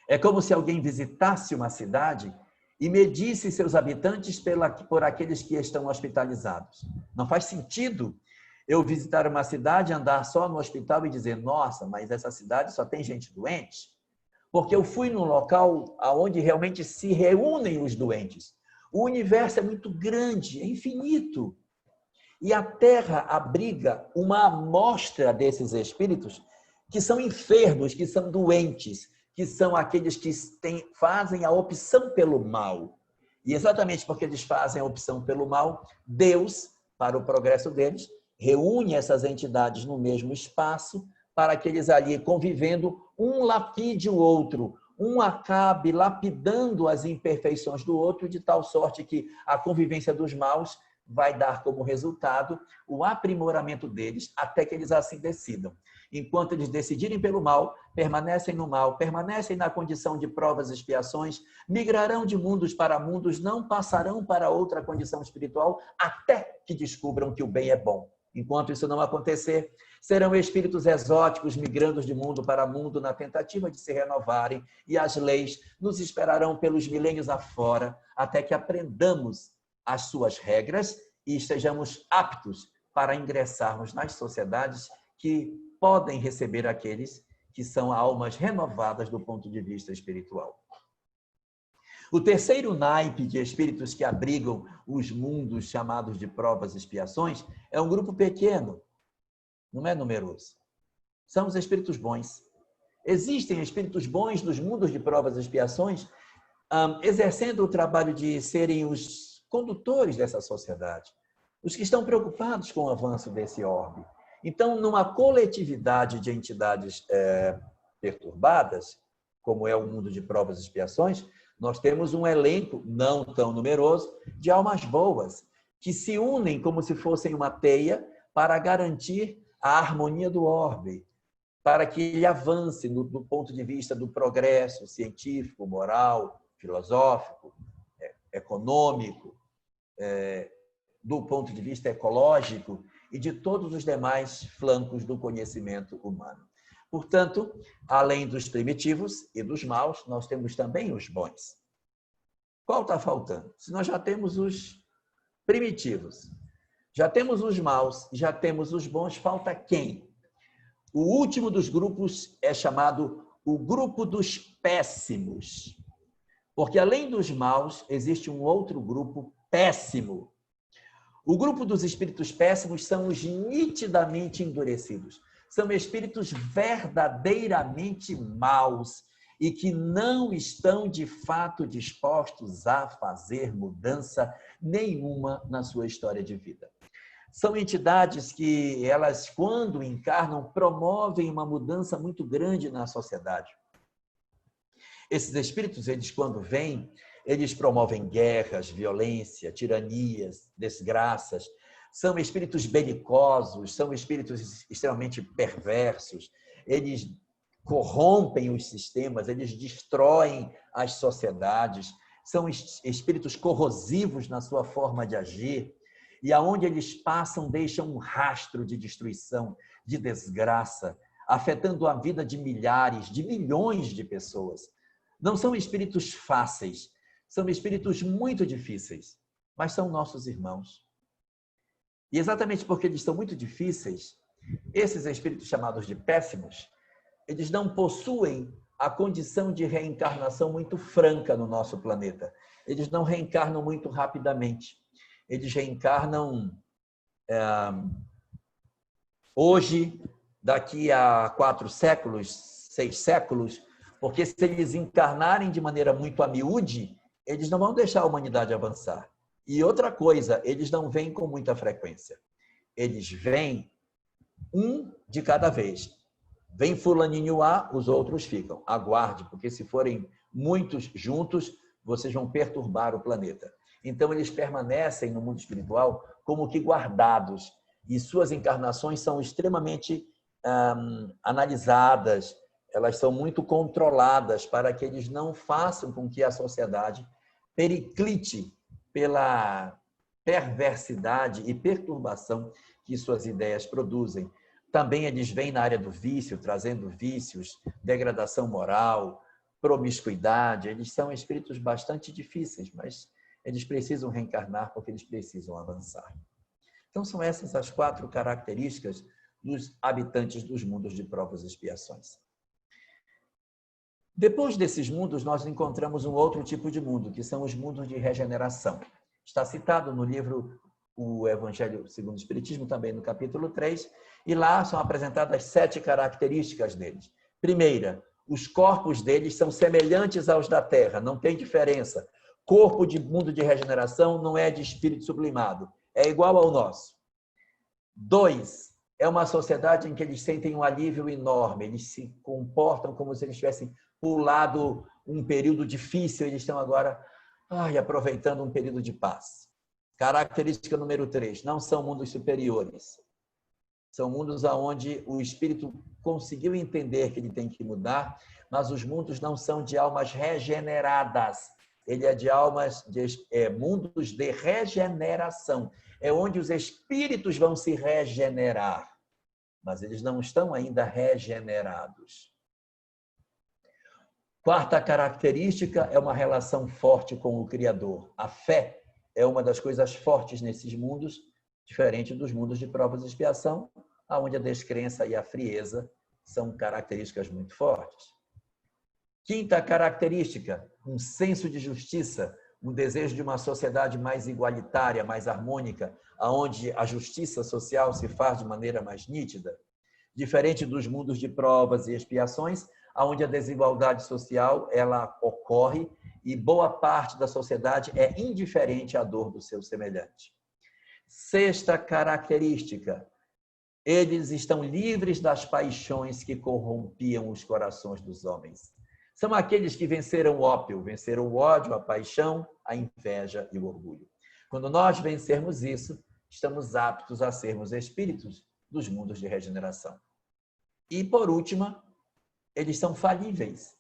É como se alguém visitasse uma cidade e medisse seus habitantes por aqueles que estão hospitalizados. Não faz sentido eu visitar uma cidade, andar só no hospital e dizer, nossa, mas essa cidade só tem gente doente. Porque eu fui num local onde realmente se reúnem os doentes. O universo é muito grande, é infinito. E a Terra abriga uma amostra desses espíritos que são enfermos, que são doentes, que são aqueles que fazem a opção pelo mal. E exatamente porque eles fazem a opção pelo mal, Deus, para o progresso deles, reúne essas entidades no mesmo espaço para que eles ali, convivendo, um lapide o outro, um acabe lapidando as imperfeições do outro, de tal sorte que a convivência dos maus vai dar como resultado o aprimoramento deles até que eles assim decidam. Enquanto eles decidirem pelo mal, permanecem no mal, permanecem na condição de provas e expiações, migrarão de mundos para mundos, não passarão para outra condição espiritual até que descubram que o bem é bom. Enquanto isso não acontecer, serão espíritos exóticos migrando de mundo para mundo na tentativa de se renovarem, e as leis nos esperarão pelos milênios afora até que aprendamos as suas regras e estejamos aptos para ingressarmos nas sociedades que podem receber aqueles que são almas renovadas do ponto de vista espiritual. O terceiro naipe de espíritos que abrigam os mundos chamados de provas e expiações é um grupo pequeno, não é numeroso. São os espíritos bons. Existem espíritos bons nos mundos de provas e expiações, exercendo o trabalho de serem os condutores dessa sociedade, os que estão preocupados com o avanço desse orbe. Então, numa coletividade de entidades perturbadas, como é o mundo de provas e expiações, nós temos um elenco não tão numeroso de almas boas, que se unem como se fossem uma teia para garantir a harmonia do orbe, para que ele avance do ponto de vista do progresso científico, moral, filosófico, econômico, do ponto de vista ecológico e de todos os demais flancos do conhecimento humano. Portanto, além dos primitivos e dos maus, nós temos também os bons. Qual está faltando? Se nós já temos os primitivos, já temos os maus, já temos os bons, falta quem? O último dos grupos é chamado o grupo dos péssimos. Porque além dos maus, existe um outro grupo péssimo. O grupo dos espíritos péssimos são os nitidamente endurecidos. São espíritos verdadeiramente maus e que não estão, de fato, dispostos a fazer mudança nenhuma na sua história de vida. São entidades que, elas, quando encarnam, promovem uma mudança muito grande na sociedade. Esses espíritos, eles, quando vêm, eles promovem guerras, violência, tiranias, desgraças. São espíritos belicosos, são espíritos extremamente perversos. Eles corrompem os sistemas, eles destroem as sociedades. São espíritos corrosivos na sua forma de agir. E aonde eles passam, deixam um rastro de destruição, de desgraça, afetando a vida de milhares, de milhões de pessoas. Não são espíritos fáceis, são espíritos muito difíceis, mas são nossos irmãos. E exatamente porque eles são muito difíceis, esses espíritos chamados de péssimos, eles não possuem a condição de reencarnação muito franca no nosso planeta. Eles não reencarnam muito rapidamente. Eles reencarnam hoje, daqui a 4 séculos, 6 séculos, porque se eles encarnarem de maneira muito a miúde, eles não vão deixar a humanidade avançar. E outra coisa, eles não vêm com muita frequência. Eles vêm um de cada vez. Vem fulaninho A, os outros ficam. Aguarde, porque se forem muitos juntos, vocês vão perturbar o planeta. Então, eles permanecem no mundo espiritual como que guardados. E suas encarnações são extremamente analisadas, elas são muito controladas para que eles não façam com que a sociedade periclite pela perversidade e perturbação que suas ideias produzem. Também eles vêm na área do vício, trazendo vícios, degradação moral, promiscuidade, eles são espíritos bastante difíceis, mas eles precisam reencarnar porque eles precisam avançar. Então, são essas as 4 características dos habitantes dos mundos de provas e expiações. Depois desses mundos, nós encontramos um outro tipo de mundo, que são os mundos de regeneração. Está citado no livro O Evangelho segundo o Espiritismo, também no capítulo 3, e lá são apresentadas 7 características deles. Primeira, os corpos deles são semelhantes aos da Terra, não tem diferença. Corpo de mundo de regeneração não é de espírito sublimado, é igual ao nosso. 2, é uma sociedade em que eles sentem um alívio enorme, eles se comportam como se eles tivessem pulado um período difícil, eles estão agora aproveitando um período de paz. Característica número 3, não são mundos superiores. São mundos onde o espírito conseguiu entender que ele tem que mudar, mas os mundos não são de almas regeneradas. Ele é de mundos de regeneração. É onde os espíritos vão se regenerar, mas eles não estão ainda regenerados. 4ª característica é uma relação forte com o Criador. A fé é uma das coisas fortes nesses mundos, diferente dos mundos de provas e expiação, onde a descrença e a frieza são características muito fortes. 5ª característica, um senso de justiça, um desejo de uma sociedade mais igualitária, mais harmônica, onde a justiça social se faz de maneira mais nítida. Diferente dos mundos de provas e expiações, onde a desigualdade social ela ocorre e boa parte da sociedade é indiferente à dor do seu semelhante. 6ª característica, eles estão livres das paixões que corrompiam os corações dos homens. São aqueles que venceram o ópio, venceram o ódio, a paixão, a inveja e o orgulho. Quando nós vencermos isso, estamos aptos a sermos espíritos dos mundos de regeneração. E, por último, eles são falíveis.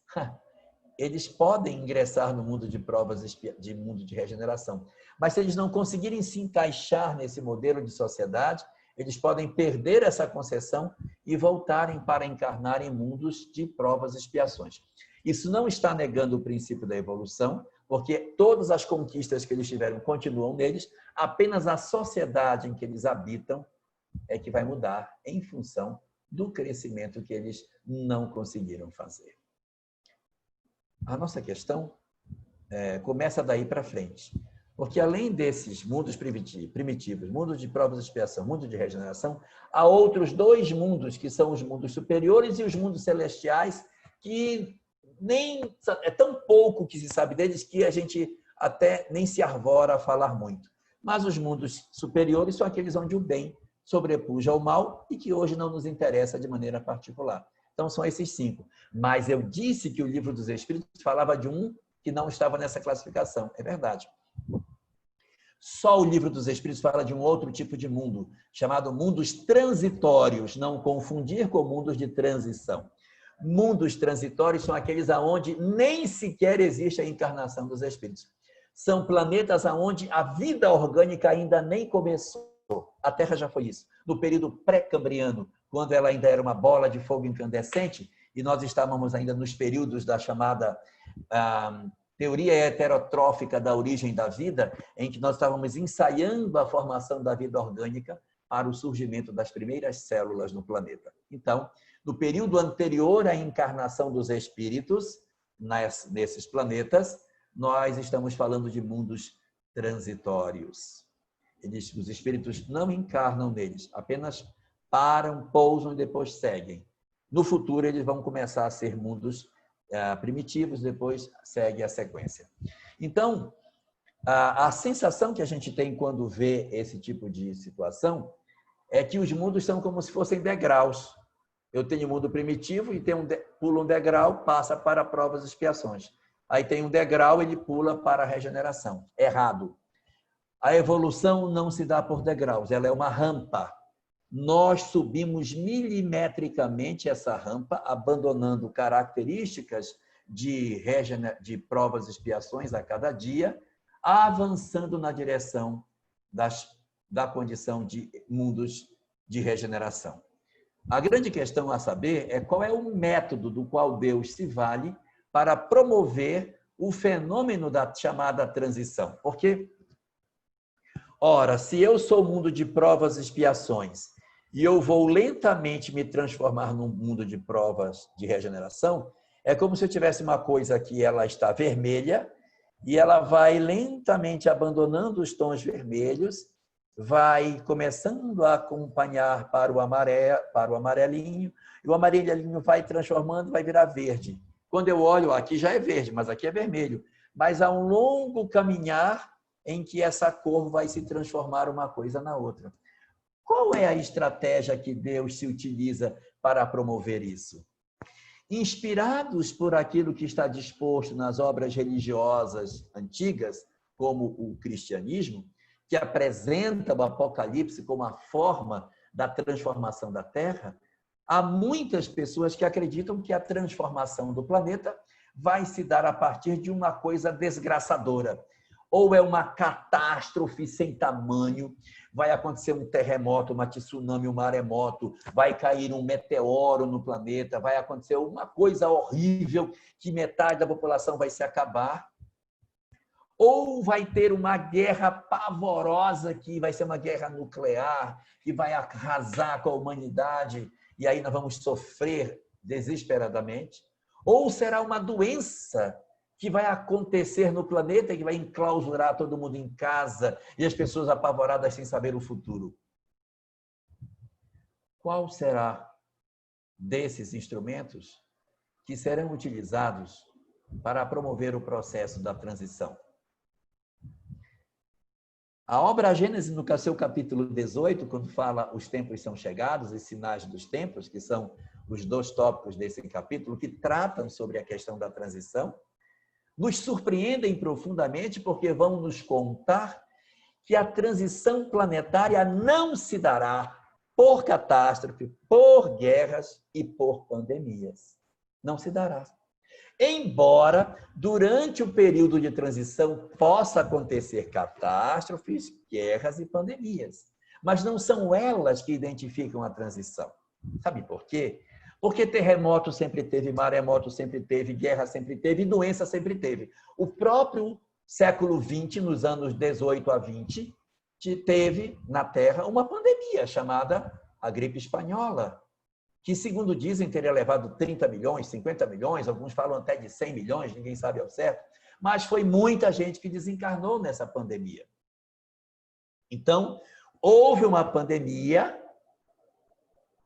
Eles podem ingressar no mundo de provas, de mundo de regeneração. Mas se eles não conseguirem se encaixar nesse modelo de sociedade, eles podem perder essa concessão e voltarem para encarnar em mundos de provas e expiações. Isso não está negando o princípio da evolução, porque todas as conquistas que eles tiveram continuam neles, apenas a sociedade em que eles habitam é que vai mudar em função do crescimento que eles não conseguiram fazer. A nossa questão começa daí para frente. Porque além desses mundos primitivos, mundo de provas e expiação, mundo de regeneração, há outros 2 mundos, que são os mundos superiores e os mundos celestiais, que nem é tão pouco que se sabe deles que a gente até nem se arvora a falar muito. Mas os mundos superiores são aqueles onde o bem sobrepuja ao mal e que hoje não nos interessa de maneira particular. Então, são esses 5. Mas eu disse que o Livro dos Espíritos falava de um que não estava nessa classificação. É verdade. Só o Livro dos Espíritos fala de um outro tipo de mundo, chamado mundos transitórios, não confundir com mundos de transição. Mundos transitórios são aqueles onde nem sequer existe a encarnação dos espíritos. São planetas onde a vida orgânica ainda nem começou. A Terra já foi isso. No período pré-cambriano, quando ela ainda era uma bola de fogo incandescente, e nós estávamos ainda nos períodos da chamada teoria heterotrófica da origem da vida, em que nós estávamos ensaiando a formação da vida orgânica para o surgimento das primeiras células no planeta. Então, no período anterior à encarnação dos espíritos, nesses planetas, nós estamos falando de mundos transitórios. Os espíritos não encarnam neles, apenas param, pousam e depois seguem. No futuro, eles vão começar a ser mundos primitivos, depois segue a sequência. Então, a sensação que a gente tem quando vê esse tipo de situação é que os mundos são como se fossem degraus. Eu tenho o mundo primitivo e pula um degrau, passa para provas e expiações. Aí tem um degrau, ele pula para a regeneração. Errado. A evolução não se dá por degraus, ela é uma rampa. Nós subimos milimetricamente essa rampa, abandonando características de provas e expiações a cada dia, avançando na direção da condição de mundos de regeneração. A grande questão a saber é qual é o método do qual Deus se vale para promover o fenômeno da chamada transição. Porque, ora, se eu sou o mundo de provas e expiações e eu vou lentamente me transformar num mundo de provas de regeneração, é como se eu tivesse uma coisa que ela está vermelha e ela vai lentamente abandonando os tons vermelhos, vai começando a acompanhar para o amarelinho, e o amarelinho vai transformando, vai virar verde. Quando eu olho, aqui já é verde, mas aqui é vermelho. Mas há um longo caminhar em que essa cor vai se transformar uma coisa na outra. Qual é a estratégia que Deus se utiliza para promover isso? Inspirados por aquilo que está disposto nas obras religiosas antigas, como o cristianismo, que apresenta o Apocalipse como a forma da transformação da Terra, há muitas pessoas que acreditam que a transformação do planeta vai se dar a partir de uma coisa desgraçadora. Ou é uma catástrofe sem tamanho, vai acontecer um terremoto, uma tsunami, um maremoto, vai cair um meteoro no planeta, vai acontecer uma coisa horrível que metade da população vai se acabar. Ou vai ter uma guerra pavorosa que vai ser uma guerra nuclear, que vai arrasar com a humanidade e aí nós vamos sofrer desesperadamente. Ou será uma doença que vai acontecer no planeta e que vai enclausurar todo mundo em casa e as pessoas apavoradas sem saber o futuro. Qual será desses instrumentos que serão utilizados para promover o processo da transição? A obra Gênesis, no seu capítulo 18, quando fala os tempos são chegados, os sinais dos tempos, que são os 2 tópicos desse capítulo, que tratam sobre a questão da transição, nos surpreendem profundamente porque vão nos contar que a transição planetária não se dará por catástrofe, por guerras e por pandemias. Não se dará. Embora, durante o período de transição, possa acontecer catástrofes, guerras e pandemias. Mas não são elas que identificam a transição. Sabe por quê? Porque terremoto sempre teve, maremoto sempre teve, guerra sempre teve e doença sempre teve. O próprio século XX, nos anos 18 a 20, teve na Terra uma pandemia chamada a gripe espanhola, que, segundo dizem, teria levado 30 milhões, 50 milhões, alguns falam até de 100 milhões, ninguém sabe ao certo, mas foi muita gente que desencarnou nessa pandemia. Então, houve uma pandemia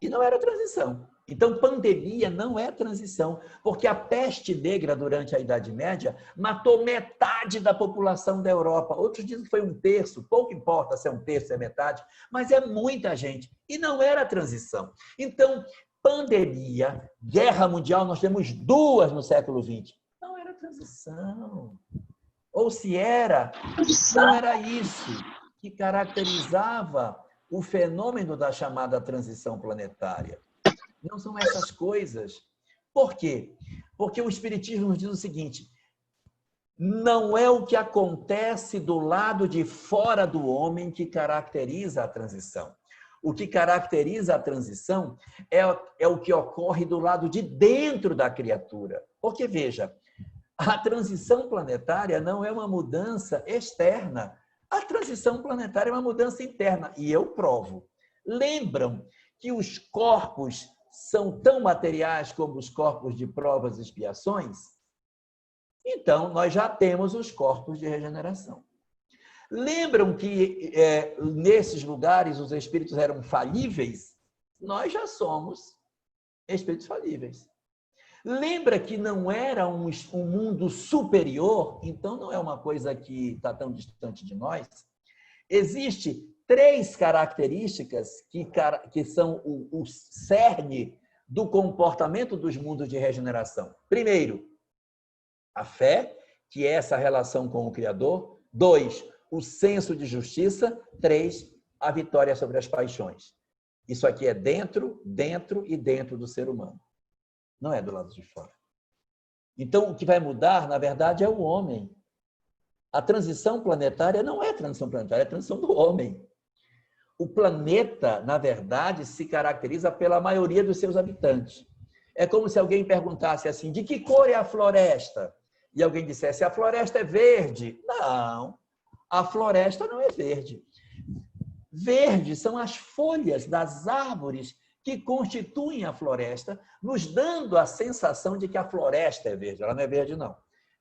e não era transição. Então, pandemia não é transição, porque a peste negra, durante a Idade Média, matou metade da população da Europa. Outros dizem que foi 1/3, pouco importa se é 1/3, se é metade, mas é muita gente. E não era transição. Então, pandemia, guerra mundial, nós temos 2 no século XX. Não era transição. Ou se era, não era isso que caracterizava o fenômeno da chamada transição planetária. Não são essas coisas. Por quê? Porque o Espiritismo nos diz o seguinte: não é o que acontece do lado de fora do homem que caracteriza a transição. O que caracteriza a transição é o que ocorre do lado de dentro da criatura. Porque, veja, a transição planetária não é uma mudança externa. A transição planetária é uma mudança interna. E eu provo. Lembram que os corpos são tão materiais como os corpos de provas e expiações? Então, nós já temos os corpos de regeneração. Lembram que nesses lugares os espíritos eram falíveis? Nós já somos espíritos falíveis. Lembra que não era um mundo superior? Então, não é uma coisa que está tão distante de nós. Existem 3 características que são o cerne do comportamento dos mundos de regeneração. Primeiro, a fé, que é essa relação com o Criador. 2, o senso de justiça. 3, a vitória sobre as paixões. Isso aqui é dentro, dentro e dentro do ser humano. Não é do lado de fora. Então, o que vai mudar, na verdade, é o homem. A transição planetária não é transição planetária, é transição do homem. O planeta, na verdade, se caracteriza pela maioria dos seus habitantes. É como se alguém perguntasse assim, de que cor é a floresta? E alguém dissesse, a floresta é verde. Não, a floresta não é verde. Verde são as folhas das árvores que constituem a floresta, nos dando a sensação de que a floresta é verde. Ela não é verde, não.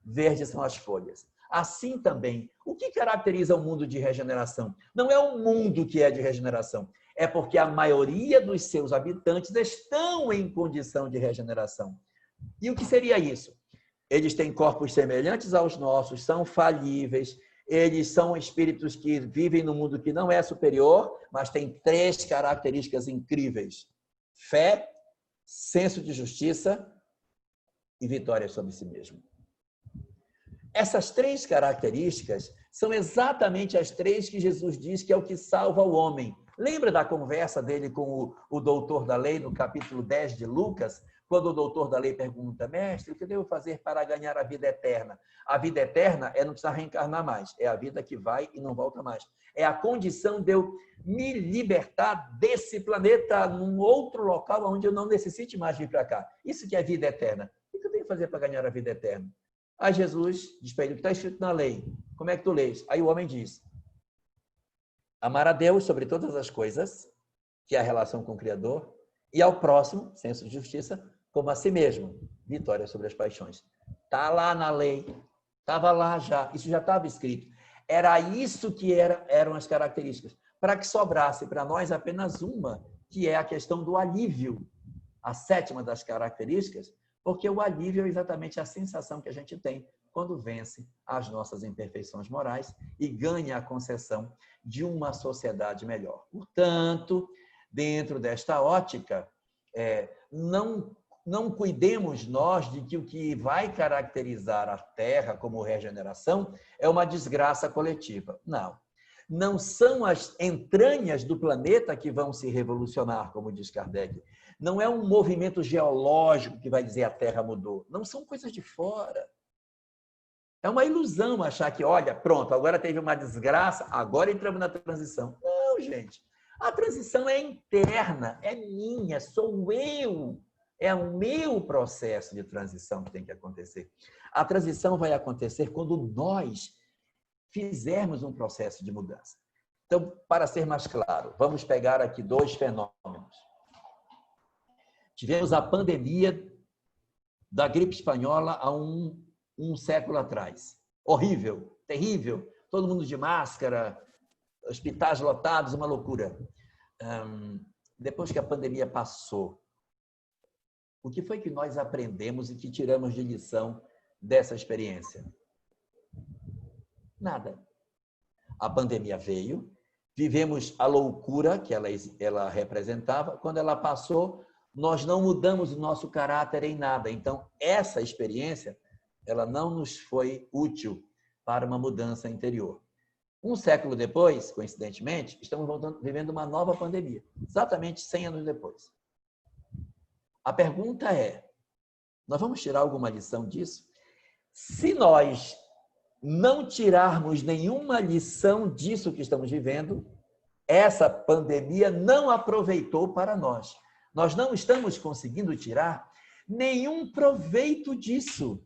Verde são as folhas. Assim também, o que caracteriza o mundo de regeneração? Não é o mundo que é de regeneração, é porque a maioria dos seus habitantes estão em condição de regeneração. E o que seria isso? Eles têm corpos semelhantes aos nossos, são falíveis, eles são espíritos que vivem no mundo que não é superior, mas tem 3 características incríveis: fé, senso de justiça e vitória sobre si mesmo. Essas 3 características são exatamente as 3 que Jesus diz que é o que salva o homem. Lembra da conversa dele com o doutor da lei, no capítulo 10 de Lucas, quando o doutor da lei pergunta, mestre, o que eu devo fazer para ganhar a vida eterna? A vida eterna é não precisar reencarnar mais, é a vida que vai e não volta mais. É a condição de eu me libertar desse planeta num outro local onde eu não necessite mais vir para cá. Isso que é vida eterna. O que eu tenho que fazer para ganhar a vida eterna? Aí Jesus diz para ele, o que está escrito na lei? Como é que tu lês? Aí o homem diz, amar a Deus sobre todas as coisas, que é a relação com o Criador, e ao próximo, senso de justiça, como a si mesmo, vitória sobre as paixões. Está lá na lei, estava lá já, isso já estava escrito. Era isso que eram as características, para que sobrasse para nós apenas uma, que é a questão do alívio, a 7ª das características, porque o alívio é exatamente a sensação que a gente tem quando vence as nossas imperfeições morais e ganha a concessão de uma sociedade melhor. Portanto, dentro desta ótica, não cuidemos nós de que o que vai caracterizar a Terra como regeneração é uma desgraça coletiva. Não. Não são as entranhas do planeta que vão se revolucionar, como diz Kardec. Não é um movimento geológico que vai dizer a Terra mudou. Não são coisas de fora. É uma ilusão achar que, olha, pronto, agora teve uma desgraça, agora entramos na transição. Não, gente. A transição é interna, é minha, sou eu. É o meu processo de transição que tem que acontecer. A transição vai acontecer quando nós fizermos um processo de mudança. Então, para ser mais claro, vamos pegar aqui 2 fenômenos. Tivemos a pandemia da gripe espanhola há um século atrás. Horrível, terrível, todo mundo de máscara, hospitais lotados, uma loucura. Depois que a pandemia passou, o que foi que nós aprendemos e que tiramos de lição dessa experiência? Nada. A pandemia veio, vivemos a loucura que ela representava. Quando ela passou, nós não mudamos o nosso caráter em nada. Então, essa experiência, ela não nos foi útil para uma mudança interior. Um século depois, coincidentemente, estamos vivendo uma nova pandemia, exatamente 100 anos depois. A pergunta é, nós vamos tirar alguma lição disso? Se nós não tirarmos nenhuma lição disso que estamos vivendo, essa pandemia não aproveitou para nós. Nós não estamos conseguindo tirar nenhum proveito disso.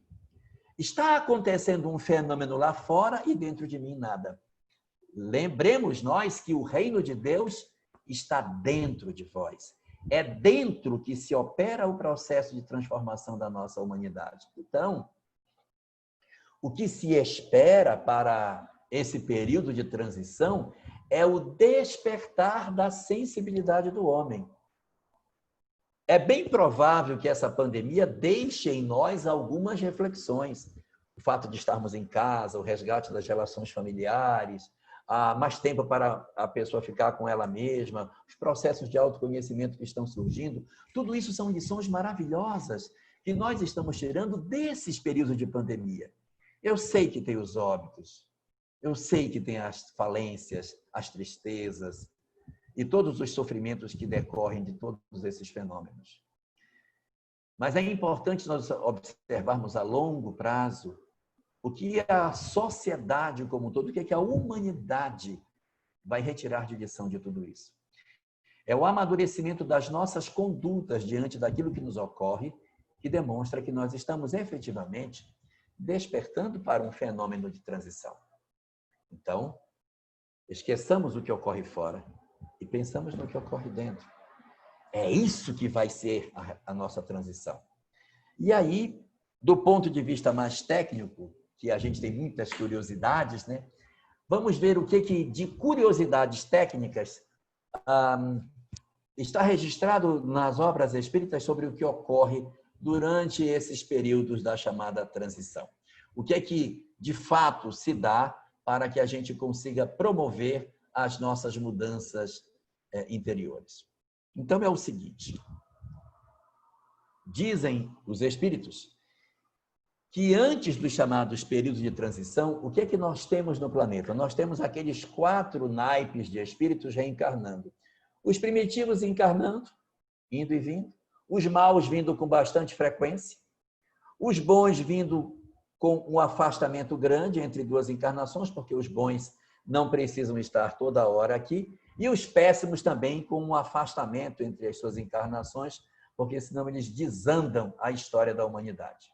Está acontecendo um fenômeno lá fora e dentro de mim nada. Lembremos nós que o reino de Deus está dentro de vós. É dentro que se opera o processo de transformação da nossa humanidade. Então, o que se espera para esse período de transição é o despertar da sensibilidade do homem. É bem provável que essa pandemia deixe em nós algumas reflexões. O fato de estarmos em casa, o resgate das relações familiares, mais tempo para a pessoa ficar com ela mesma, os processos de autoconhecimento que estão surgindo, tudo isso são lições maravilhosas que nós estamos tirando desses períodos de pandemia. Eu sei que tem os óbitos, eu sei que tem as falências, as tristezas e todos os sofrimentos que decorrem de todos esses fenômenos. Mas é importante nós observarmos a longo prazo o que a sociedade como um todo, o que a humanidade vai retirar de lição de tudo isso. É o amadurecimento das nossas condutas diante daquilo que nos ocorre que demonstra que nós estamos efetivamente despertando para um fenômeno de transição. Então, esqueçamos o que ocorre fora e pensamos no que ocorre dentro. É isso que vai ser a nossa transição. E aí, do ponto de vista mais técnico, que a gente tem muitas curiosidades, né? Vamos ver o que de curiosidades técnicas está registrado nas obras espíritas sobre o que ocorre durante esses períodos da chamada transição. O que é que, de fato, se dá para que a gente consiga promover as nossas mudanças interiores. Então, é o seguinte. Dizem os espíritos que antes dos chamados períodos de transição, o que é que nós temos no planeta? Nós temos aqueles 4 naipes de espíritos reencarnando. Os primitivos encarnando, indo e vindo. Os maus vindo com bastante frequência. Os bons vindo com um afastamento grande entre 2 encarnações, porque os bons não precisam estar toda hora aqui. E os péssimos também com um afastamento entre as suas encarnações, porque senão eles desandam a história da humanidade.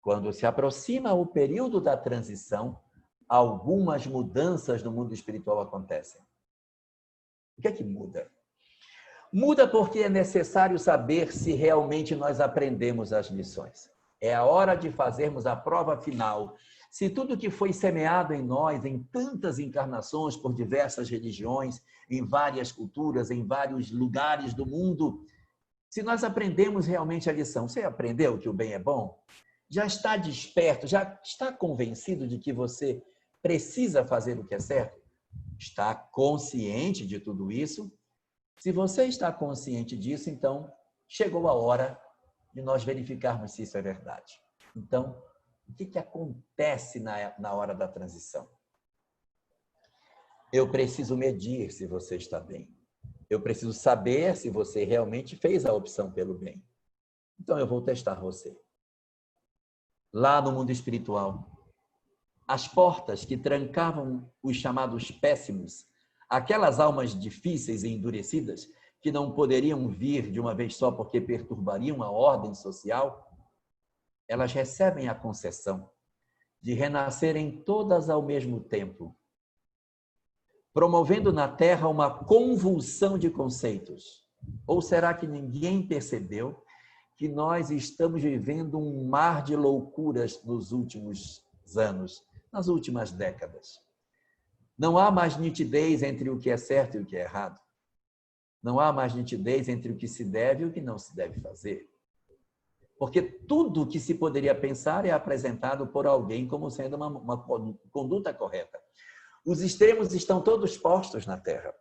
Quando se aproxima o período da transição, algumas mudanças no mundo espiritual acontecem. O que é que muda? Muda porque é necessário saber se realmente nós aprendemos as lições. É a hora de fazermos a prova final. Se tudo que foi semeado em nós, em tantas encarnações por diversas religiões, em várias culturas, em vários lugares do mundo, se nós aprendemos realmente a lição, você aprendeu que o bem é bom? Já está desperto? Já está convencido de que você precisa fazer o que é certo? Está consciente de tudo isso? Se você está consciente disso, então chegou a hora de nós verificarmos se isso é verdade. Então, o que acontece na hora da transição? Eu preciso medir se você está bem. Eu preciso saber se você realmente fez a opção pelo bem. Então, eu vou testar você. Lá no mundo espiritual, as portas que trancavam os chamados péssimos, aquelas almas difíceis e endurecidas, que não poderiam vir de uma vez só porque perturbariam a ordem social, elas recebem a concessão de renascerem todas ao mesmo tempo, promovendo na Terra uma convulsão de conceitos. Ou será que ninguém percebeu que nós estamos vivendo um mar de loucuras nos últimos anos, nas últimas décadas? Não há mais nitidez entre o que é certo e o que é errado. Não há mais nitidez entre o que se deve e o que não se deve fazer. Porque tudo o que se poderia pensar é apresentado por alguém como sendo uma conduta correta. Os extremos estão todos postos na Terra.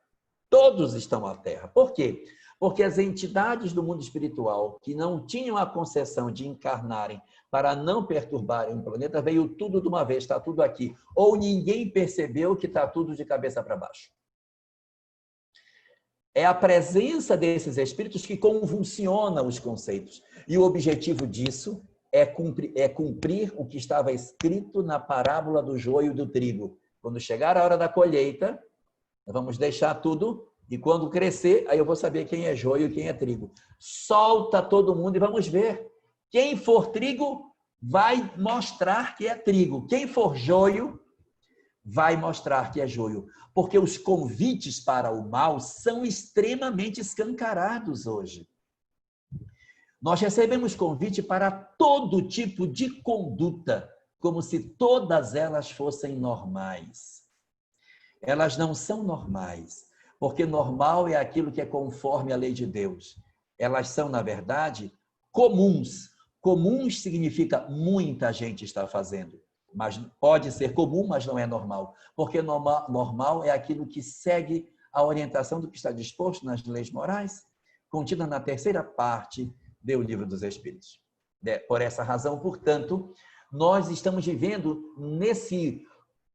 Todos estão na Terra. Por quê? Porque as entidades do mundo espiritual que não tinham a concessão de encarnarem para não perturbarem o planeta, veio tudo de uma vez, está tudo aqui. Ou ninguém percebeu que está tudo de cabeça para baixo. É a presença desses espíritos que convulsiona os conceitos. E o objetivo disso é cumprir o que estava escrito na parábola do joio e do trigo. Quando chegar a hora da colheita, nós vamos deixar tudo e quando crescer, aí eu vou saber quem é joio e quem é trigo. Solta todo mundo e vamos ver. Quem for trigo vai mostrar que é trigo. Quem for joio vai mostrar que é joio. Porque os convites para o mal são extremamente escancarados hoje. Nós recebemos convite para todo tipo de conduta, como se todas elas fossem normais. Elas não são normais, porque normal é aquilo que é conforme a lei de Deus. Elas são, na verdade, comuns. Comuns significa muita gente está fazendo. Mas pode ser comum, mas não é normal. Porque normal é aquilo que segue a orientação do que está disposto nas leis morais, contida na 3ª parte do Livro dos Espíritos. Por essa razão, portanto, nós estamos vivendo nesse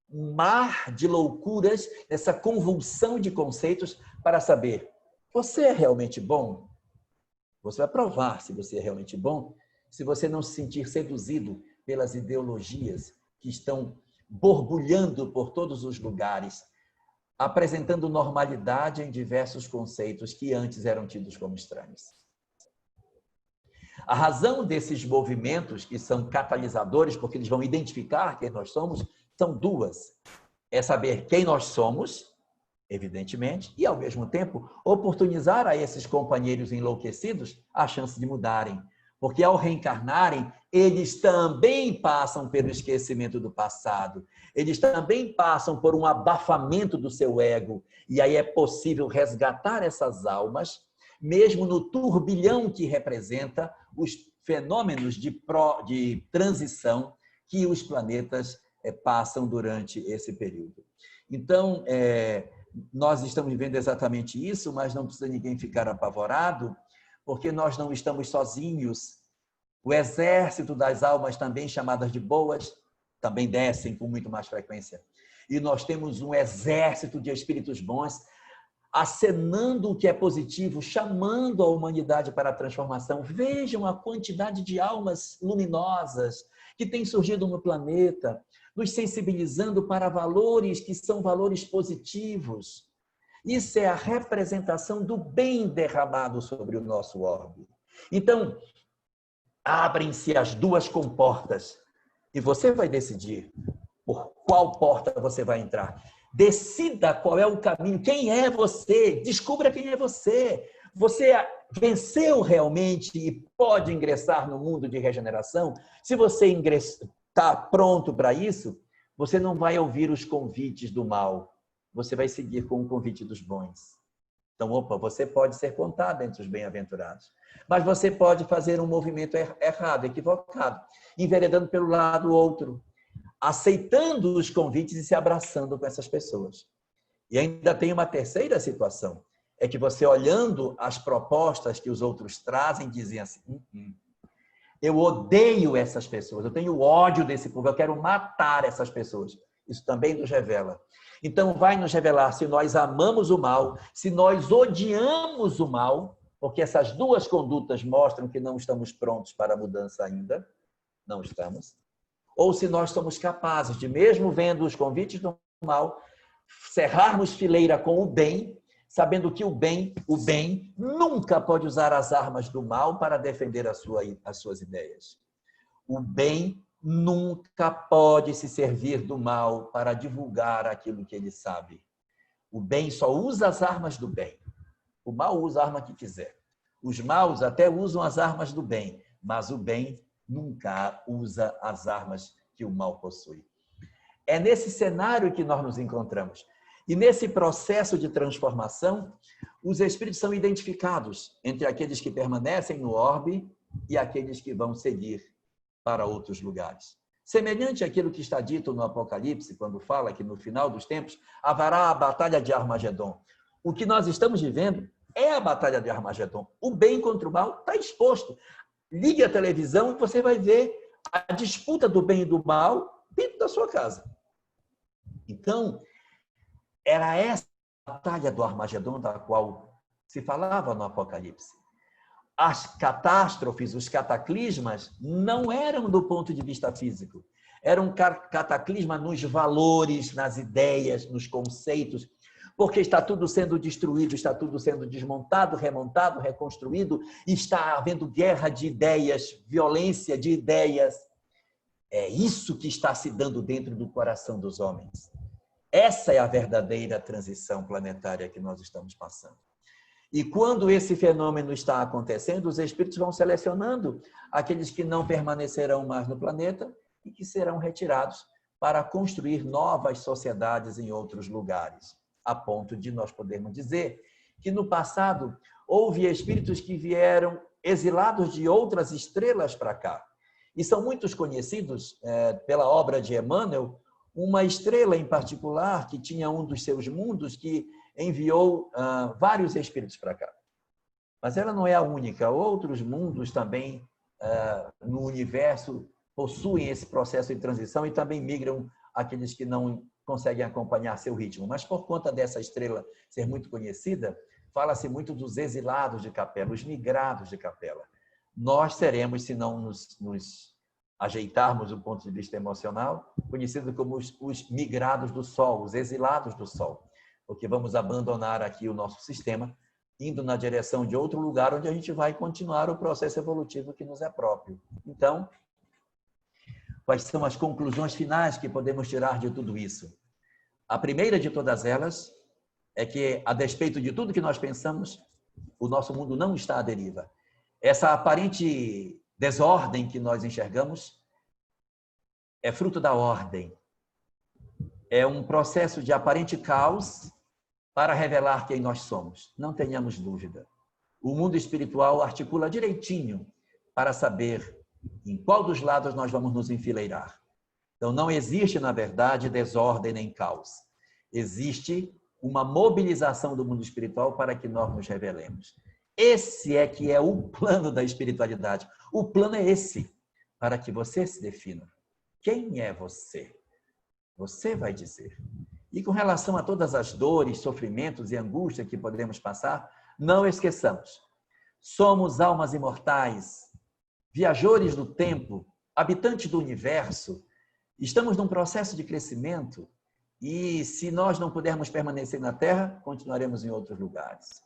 mar de loucuras, nessa convulsão de conceitos para saber, você é realmente bom? Você vai provar se você é realmente bom, se você não se sentir seduzido pelas ideologias que estão borbulhando por todos os lugares. apresentando normalidade em diversos conceitos que antes eram tidos como estranhos. A razão desses movimentos, que são catalisadores, porque eles vão identificar quem nós somos, são duas. É saber quem nós somos, evidentemente, e, ao mesmo tempo, oportunizar a esses companheiros enlouquecidos a chance de mudarem. Porque, ao reencarnarem, eles também passam pelo esquecimento do passado. Eles também passam por um abafamento do seu ego. E aí é possível resgatar essas almas, mesmo no turbilhão que representa os fenômenos de transição que os planetas passam durante esse período. Então, nós estamos vivendo exatamente isso, mas não precisa ninguém ficar apavorado, porque nós não estamos sozinhos. O exército das almas, também chamadas de boas, também descem com muito mais frequência. E nós temos um exército de espíritos bons acenando o que é positivo, chamando a humanidade para a transformação. Vejam a quantidade de almas luminosas que têm surgido no planeta, nos sensibilizando para valores que são valores positivos. Isso é a representação do bem derramado sobre o nosso orbe. Então, abrem-se as duas comportas e você vai decidir por qual porta você vai entrar. Decida qual é o caminho, quem é você, descubra quem é você. Você venceu realmente e pode ingressar no mundo de regeneração? Se você está pronto para isso, você não vai ouvir os convites do mal, você vai seguir com o convite dos bons. Então, você pode ser contado entre os bem-aventurados, mas você pode fazer um movimento errado, equivocado, enveredando pelo lado outro, aceitando os convites e se abraçando com essas pessoas. E ainda tem uma terceira situação, é que você, olhando as propostas que os outros trazem, dizem assim, eu odeio essas pessoas, eu tenho ódio desse povo, eu quero matar essas pessoas. Isso também nos revela. Então, vai nos revelar se nós amamos o mal, se nós odiamos o mal, porque essas duas condutas mostram que não estamos prontos para a mudança ainda, não estamos, ou se nós somos capazes de, mesmo vendo os convites do mal, cerrarmos fileira com o bem, sabendo que o bem nunca pode usar as armas do mal para defender as suas ideias. O bem nunca pode se servir do mal para divulgar aquilo que ele sabe. O bem só usa as armas do bem. O mal usa a arma que quiser. Os maus até usam as armas do bem, mas o bem nunca usa as armas que o mal possui. É nesse cenário que nós nos encontramos. E nesse processo de transformação, os espíritos são identificados entre aqueles que permanecem no orbe e aqueles que vão seguir para outros lugares. Semelhante àquilo que está dito no Apocalipse, quando fala que no final dos tempos haverá a batalha de Armagedon. O que nós estamos vivendo é a batalha de Armagedon. O bem contra o mal está exposto. Ligue a televisão e você vai ver a disputa do bem e do mal dentro da sua casa. Então, era essa batalha do Armagedon da qual se falava no Apocalipse. As catástrofes, os cataclismas, não eram do ponto de vista físico. Eram cataclismas nos valores, nas ideias, nos conceitos, porque está tudo sendo destruído, está tudo sendo desmontado, remontado, reconstruído, está havendo guerra de ideias, violência de ideias. É isso que está se dando dentro do coração dos homens. Essa é a verdadeira transição planetária que nós estamos passando. E quando esse fenômeno está acontecendo, os espíritos vão selecionando aqueles que não permanecerão mais no planeta e que serão retirados para construir novas sociedades em outros lugares, a ponto de nós podermos dizer que no passado houve espíritos que vieram exilados de outras estrelas para cá. E são muitos conhecidos pela obra de Emmanuel, uma estrela em particular que tinha um dos seus mundos que enviou vários espíritos para cá. Mas ela não é a única. Outros mundos também no universo possuem esse processo de transição e também migram aqueles que não conseguem acompanhar seu ritmo. Mas por conta dessa estrela ser muito conhecida, fala-se muito dos exilados de Capela, os migrados de Capela. Nós seremos, se não nos ajeitarmos do ponto de vista emocional, conhecidos como os migrados do Sol, os exilados do Sol. porque vamos abandonar aqui o nosso sistema, indo na direção de outro lugar onde a gente vai continuar o processo evolutivo que nos é próprio. Então, quais são as conclusões finais que podemos tirar de tudo isso? A primeira de todas elas é que, a despeito de tudo que nós pensamos, o nosso mundo não está à deriva. Essa aparente desordem que nós enxergamos é fruto da ordem. É um processo de aparente caos para revelar quem nós somos. Não tenhamos dúvida. O mundo espiritual articula direitinho para saber em qual dos lados nós vamos nos enfileirar. Então, não existe, na verdade, desordem nem caos. Existe uma mobilização do mundo espiritual para que nós nos revelemos. Esse é que é o plano da espiritualidade. O plano é esse, para que você se defina. Quem é você? Você vai dizer. E com relação a todas as dores, sofrimentos e angústia que podemos passar, não esqueçamos. Somos almas imortais, viajores do tempo, habitantes do universo. Estamos num processo de crescimento e, se nós não pudermos permanecer na Terra, continuaremos em outros lugares.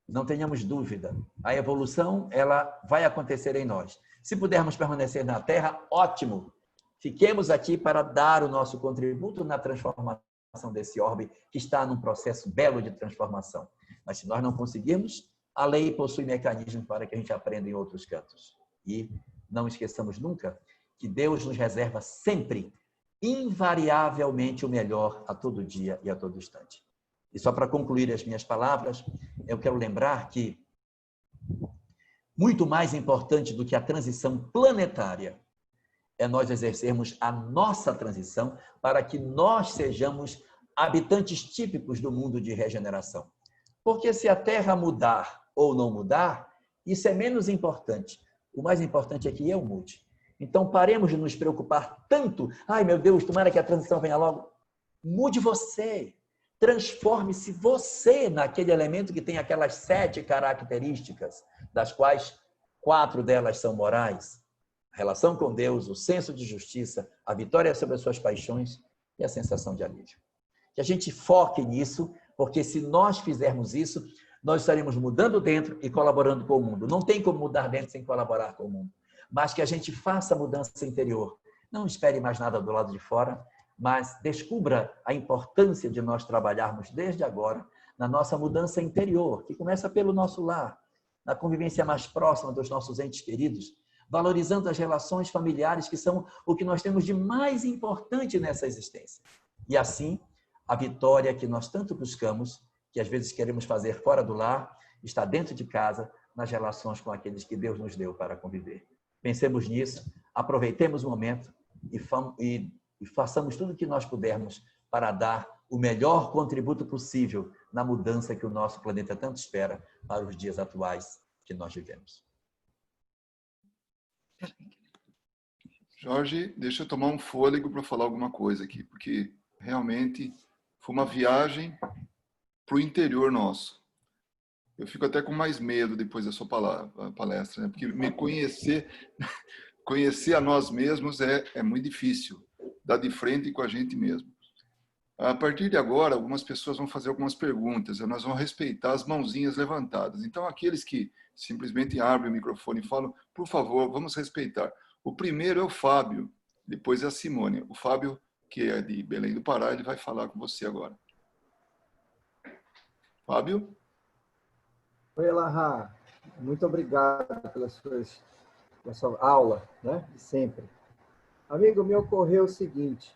Não tenhamos dúvida. A evolução, ela vai acontecer em nós. Se pudermos permanecer na Terra, ótimo. Fiquemos aqui para dar o nosso contributo na transformação desse orbe que está num processo belo de transformação. Mas se nós não conseguirmos, a lei possui mecanismos para que a gente aprenda em outros cantos. E não esqueçamos nunca que Deus nos reserva sempre, invariavelmente, o melhor a todo dia e a todo instante. E só para concluir as minhas palavras, eu quero lembrar que muito mais importante do que a transição planetária é nós exercermos a nossa transição para que nós sejamos habitantes típicos do mundo de regeneração. Porque se a Terra mudar ou não mudar, isso é menos importante. O mais importante é que eu mude. Então, paremos de nos preocupar tanto. Ai, meu Deus, tomara que a transição venha logo. Mude você. Transforme-se você naquele elemento que tem aquelas 7 características, das quais 4 delas são morais. A relação com Deus, o senso de justiça, a vitória sobre as suas paixões e a sensação de alívio. Que a gente foque nisso, porque se nós fizermos isso, nós estaremos mudando dentro e colaborando com o mundo. Não tem como mudar dentro sem colaborar com o mundo. Mas que a gente faça a mudança interior. Não espere mais nada do lado de fora, mas descubra a importância de nós trabalharmos desde agora na nossa mudança interior, que começa pelo nosso lar, na convivência mais próxima dos nossos entes queridos, valorizando as relações familiares, que são o que nós temos de mais importante nessa existência. E assim, a vitória que nós tanto buscamos, que às vezes queremos fazer fora do lar, está dentro de casa, nas relações com aqueles que Deus nos deu para conviver. Pensemos nisso, aproveitemos o momento e façamos tudo o que nós pudermos para dar o melhor contributo possível na mudança que o nosso planeta tanto espera para os dias atuais que nós vivemos. Jorge, deixa eu tomar um fôlego para falar alguma coisa aqui, porque realmente foi uma viagem para o interior nosso. Eu fico até com mais medo depois da sua palestra, né? Porque me conhecer a nós mesmos é muito difícil, dar de frente com a gente mesmo. A partir de agora, algumas pessoas vão fazer algumas perguntas, nós vamos respeitar as mãozinhas levantadas. Então, aqueles que simplesmente abrem o microfone e falam, por favor, vamos respeitar. O primeiro é o Fábio, depois é a Simone. O Fábio, que é de Belém do Pará, ele vai falar com você agora. Fábio? Oi, Elahá. Muito obrigado pela sua aula, né? De sempre. Amigo, me ocorreu o seguinte.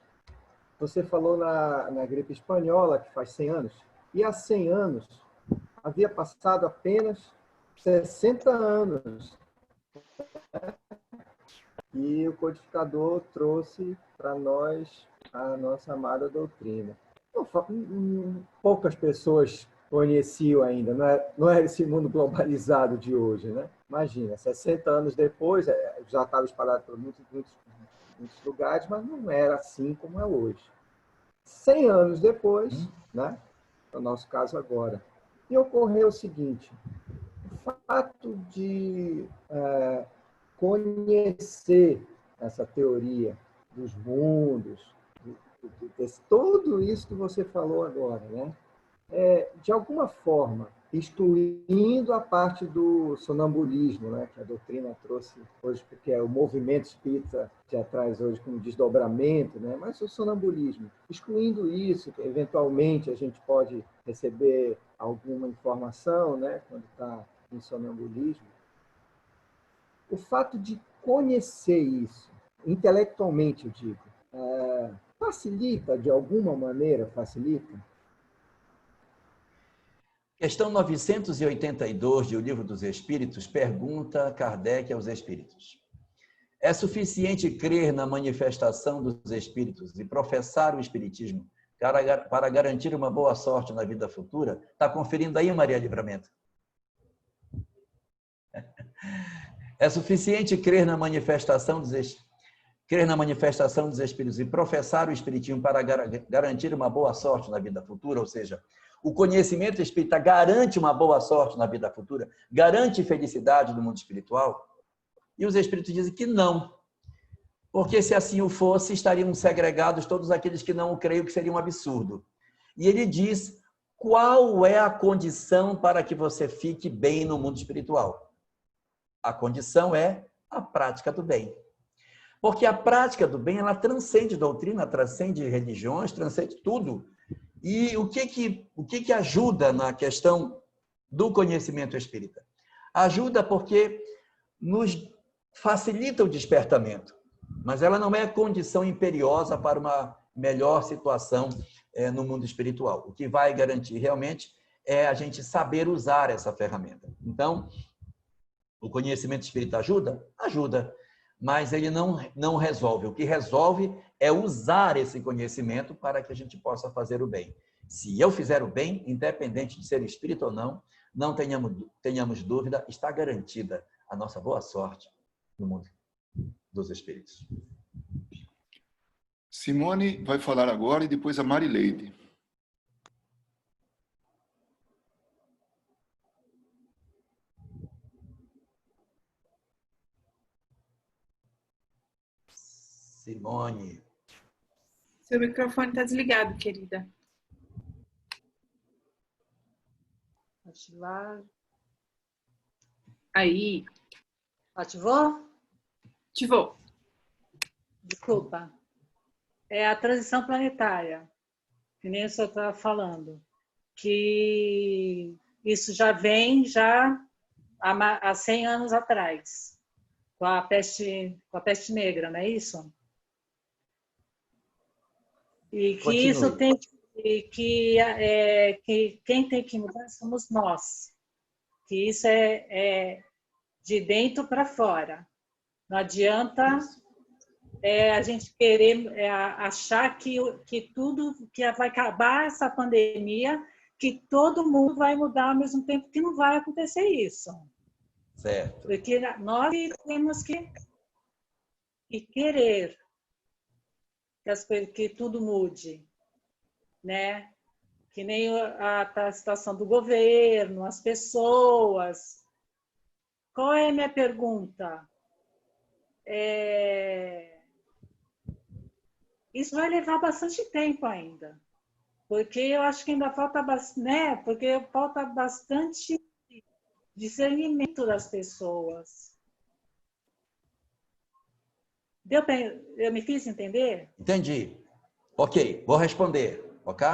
Você falou na gripe espanhola, que faz 100 anos, e há 100 anos havia passado apenas 60 anos. E o codificador trouxe para nós a nossa amada doutrina. Poucas pessoas conheciam ainda, não é esse mundo globalizado de hoje, né? Imagina, 60 anos depois, já estava espalhado por muitos lugares, mas não era assim como é hoje. 100 anos depois, né? No nosso caso agora. E ocorreu o seguinte, o fato de conhecer essa teoria dos mundos, tudo isso que você falou agora, né? De alguma forma, excluindo a parte do sonambulismo, né, que a doutrina trouxe hoje, porque o movimento espírita já traz hoje como desdobramento, né, mas o sonambulismo, excluindo isso, que eventualmente a gente pode receber alguma informação, né, quando está em sonambulismo, o fato de conhecer isso, intelectualmente, eu digo, facilita, de alguma maneira, facilita? Questão 982 de O Livro dos Espíritos pergunta Kardec aos Espíritos: é suficiente crer na manifestação dos Espíritos e professar o Espiritismo para garantir uma boa sorte na vida futura? Está conferindo aí, Maria Livramento? É suficiente crer na manifestação dos Espíritos e professar o Espiritismo para garantir uma boa sorte na vida futura? Ou seja, o conhecimento espírita garante uma boa sorte na vida futura? Garante felicidade no mundo espiritual? E os espíritos dizem que não. Porque se assim o fosse, estariam segregados todos aqueles que não o creem, que seria um absurdo. E ele diz qual é a condição para que você fique bem no mundo espiritual. A condição é a prática do bem. Porque a prática do bem, ela transcende doutrina, transcende religiões, transcende tudo. E o que ajuda na questão do conhecimento espírita? Ajuda porque nos facilita o despertamento, mas ela não é condição imperiosa para uma melhor situação no mundo espiritual. O que vai garantir realmente é a gente saber usar essa ferramenta. Então, o conhecimento espírita ajuda? Ajuda, mas ele não resolve. O que resolve é usar esse conhecimento para que a gente possa fazer o bem. Se eu fizer o bem, independente de ser espírita ou não tenhamos dúvida, está garantida a nossa boa sorte no mundo dos espíritos. Simone vai falar agora e depois a Marileide. Simone. Seu microfone está desligado, querida. Ativar. Aí. Ativou? Ativou. Desculpa. É a transição planetária, que nem o senhor estava falando, que isso já vem há 100 anos atrás, com a peste negra, não é isso? E que Continue. isso tem que quem tem que mudar somos nós. Que isso é de dentro para fora. Não adianta a gente querer achar que tudo, que vai acabar essa pandemia, que todo mundo vai mudar ao mesmo tempo, que não vai acontecer isso. Certo. Porque nós temos que querer que tudo mude, né? Que nem a situação do governo, as pessoas. Qual é a minha pergunta? Isso vai levar bastante tempo ainda, porque eu acho que ainda falta bastante, né? Porque falta bastante discernimento das pessoas. Eu me fiz entender? Entendi. Ok, vou responder, ok?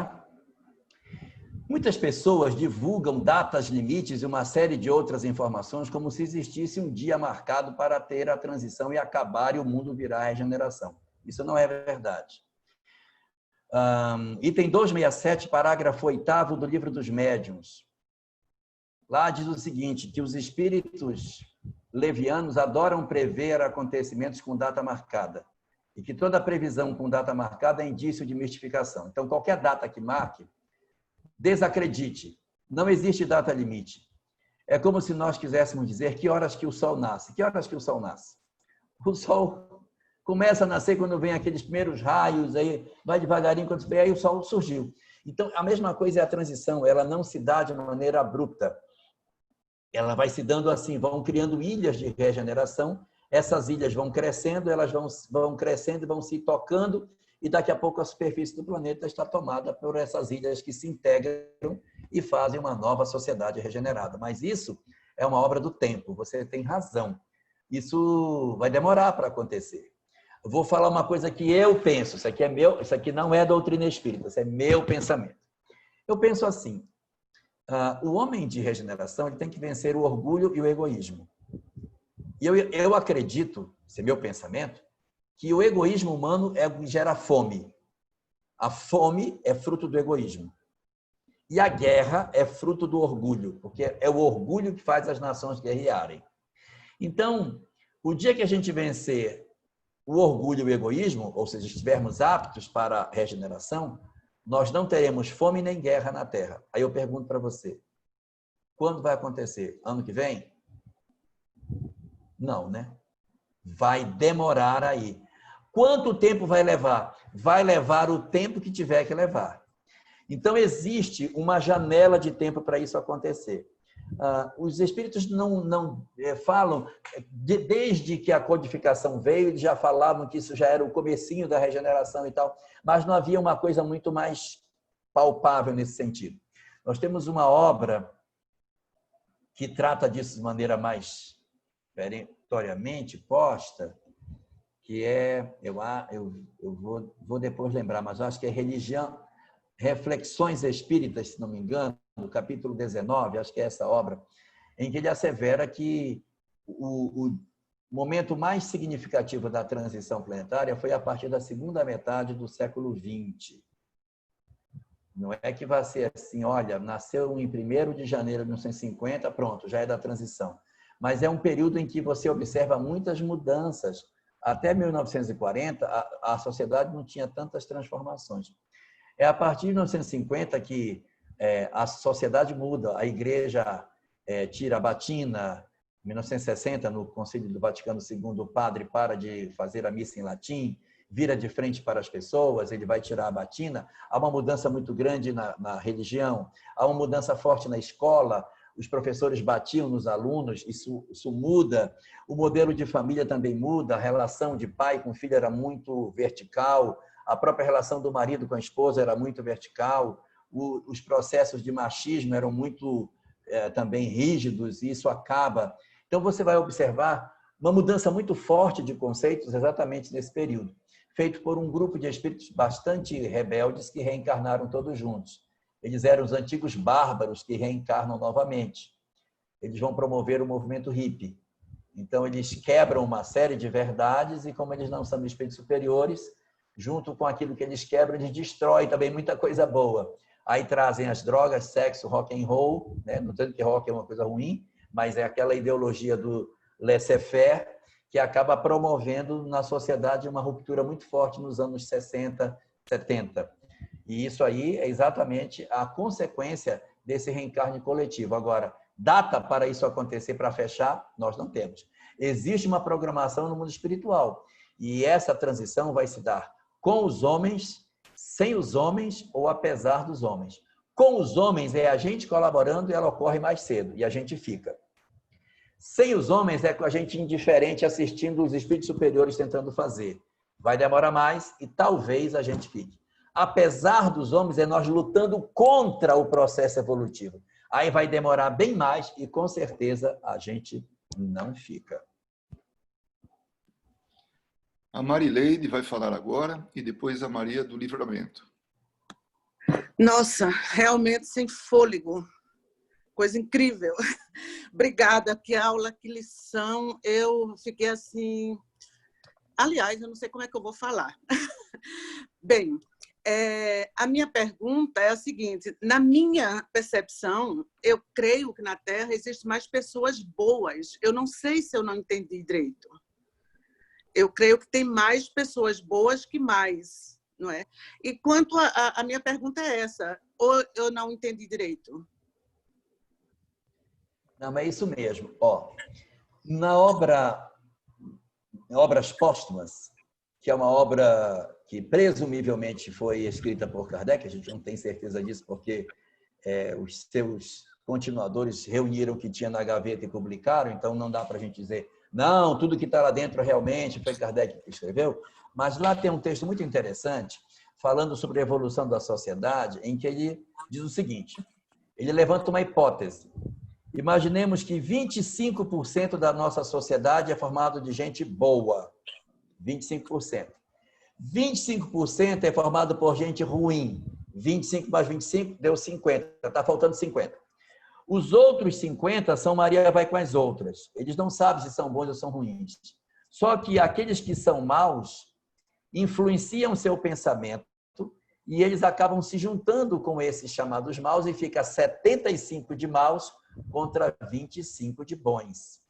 Muitas pessoas divulgam datas limites e uma série de outras informações como se existisse um dia marcado para ter a transição e acabar e o mundo virar a regeneração. Isso não é verdade. Item 267, parágrafo 8º do Livro dos Médiuns. Lá diz o seguinte, que os espíritos levianos adoram prever acontecimentos com data marcada e que toda previsão com data marcada é indício de mistificação. Então, qualquer data que marque, desacredite. Não existe data limite. É como se nós quiséssemos dizer que horas que o sol nasce. Que horas que o sol nasce? O sol começa a nascer quando vem aqueles primeiros raios, aí vai devagarinho, quando vem, aí o sol surgiu. Então, a mesma coisa é a transição, ela não se dá de maneira abrupta. Ela vai se dando assim, vão criando ilhas de regeneração, essas ilhas vão crescendo, elas vão crescendo, vão se tocando, e daqui a pouco a superfície do planeta está tomada por essas ilhas que se integram e fazem uma nova sociedade regenerada. Mas isso é uma obra do tempo, você tem razão. Isso vai demorar para acontecer. Eu vou falar uma coisa que eu penso, isso aqui é meu, isso aqui não é doutrina espírita, isso é meu pensamento. Eu penso assim, o homem de regeneração ele tem que vencer o orgulho e o egoísmo. E eu acredito, esse é meu pensamento, que o egoísmo humano é o que gera fome. A fome é fruto do egoísmo. E a guerra é fruto do orgulho, porque é o orgulho que faz as nações guerrearem. Então, o dia que a gente vencer o orgulho e o egoísmo, ou seja, estivermos aptos para a regeneração, nós não teremos fome nem guerra na Terra. Aí eu pergunto para você, quando vai acontecer? Ano que vem? Não, né? Vai demorar aí. Quanto tempo vai levar? Vai levar o tempo que tiver que levar. Então, existe uma janela de tempo para isso acontecer. Os espíritos não falam, desde que a codificação veio, eles já falavam que isso já era o comecinho da regeneração e tal, mas não havia uma coisa muito mais palpável nesse sentido. Nós temos uma obra que trata disso de maneira mais perentoriamente posta, que é, eu vou depois lembrar, mas eu acho que é Religião, Reflexões Espíritas, se não me engano, no capítulo 19, acho que é essa obra, em que ele assevera que o momento mais significativo da transição planetária foi a partir da segunda metade do século XX. Não é que vai ser assim, olha, nasceu em 1º de janeiro de 1950, pronto, já é da transição. Mas é um período em que você observa muitas mudanças. Até 1940, a sociedade não tinha tantas transformações. É a partir de 1950 que a sociedade muda, a igreja tira a batina. Em 1960, no Concílio do Vaticano II, o padre para de fazer a missa em latim, vira de frente para as pessoas, ele vai tirar a batina. Há uma mudança muito grande na religião, há uma mudança forte na escola, os professores batiam nos alunos, isso muda. O modelo de família também muda, a relação de pai com filho era muito vertical, a própria relação do marido com a esposa era muito vertical, os processos de machismo eram muito também rígidos, e isso acaba. Então, você vai observar uma mudança muito forte de conceitos exatamente nesse período, feito por um grupo de espíritos bastante rebeldes que reencarnaram todos juntos. Eles eram os antigos bárbaros que reencarnam novamente. Eles vão promover o movimento hippie. Então, eles quebram uma série de verdades e, como eles não são espíritos superiores, junto com aquilo que eles quebram, eles destroem também muita coisa boa. Aí trazem as drogas, sexo, rock and roll, né? Não tanto que rock é uma coisa ruim, mas é aquela ideologia do laissez-faire que acaba promovendo na sociedade uma ruptura muito forte nos anos 60, 70. E isso aí é exatamente a consequência desse reencarne coletivo. Agora, data para isso acontecer, para fechar, nós não temos. Existe uma programação no mundo espiritual e essa transição vai se dar com os homens, sem os homens ou apesar dos homens. Com os homens é a gente colaborando e ela ocorre mais cedo e a gente fica. Sem os homens é com a gente indiferente assistindo os espíritos superiores tentando fazer. Vai demorar mais e talvez a gente fique. Apesar dos homens é nós lutando contra o processo evolutivo. Aí vai demorar bem mais e com certeza a gente não fica. A Marileide vai falar agora e depois a Maria do Livramento. Nossa, realmente sem fôlego. Coisa incrível. Obrigada, que aula, que lição. Eu fiquei assim... Aliás, eu não sei como é que eu vou falar. Bem, a minha pergunta é a seguinte. Na minha percepção, eu creio que na Terra existem mais pessoas boas. Eu não sei se eu não entendi direito. Eu creio que tem mais pessoas boas que mais, não é? E quanto a minha pergunta é essa, ou eu não entendi direito? Não, mas é isso mesmo. Ó, na obra Obras Póstumas, que é uma obra que presumivelmente foi escrita por Kardec, a gente não tem certeza disso porque os seus continuadores reuniram o que tinha na gaveta e publicaram, então não dá para a gente dizer Não, tudo que está lá dentro realmente foi Kardec que escreveu, mas lá tem um texto muito interessante falando sobre a evolução da sociedade, em que ele diz o seguinte, ele levanta uma hipótese. Imaginemos que 25% da nossa sociedade é formado de gente boa, 25%. 25% é formado por gente ruim, 25 mais 25 deu 50, está faltando 50. Os outros 50 são Maria vai com as outras. Eles não sabem se são bons ou são ruins. Só que aqueles que são maus influenciam seu pensamento e eles acabam se juntando com esses chamados maus e fica 75 de maus contra 25 de bons.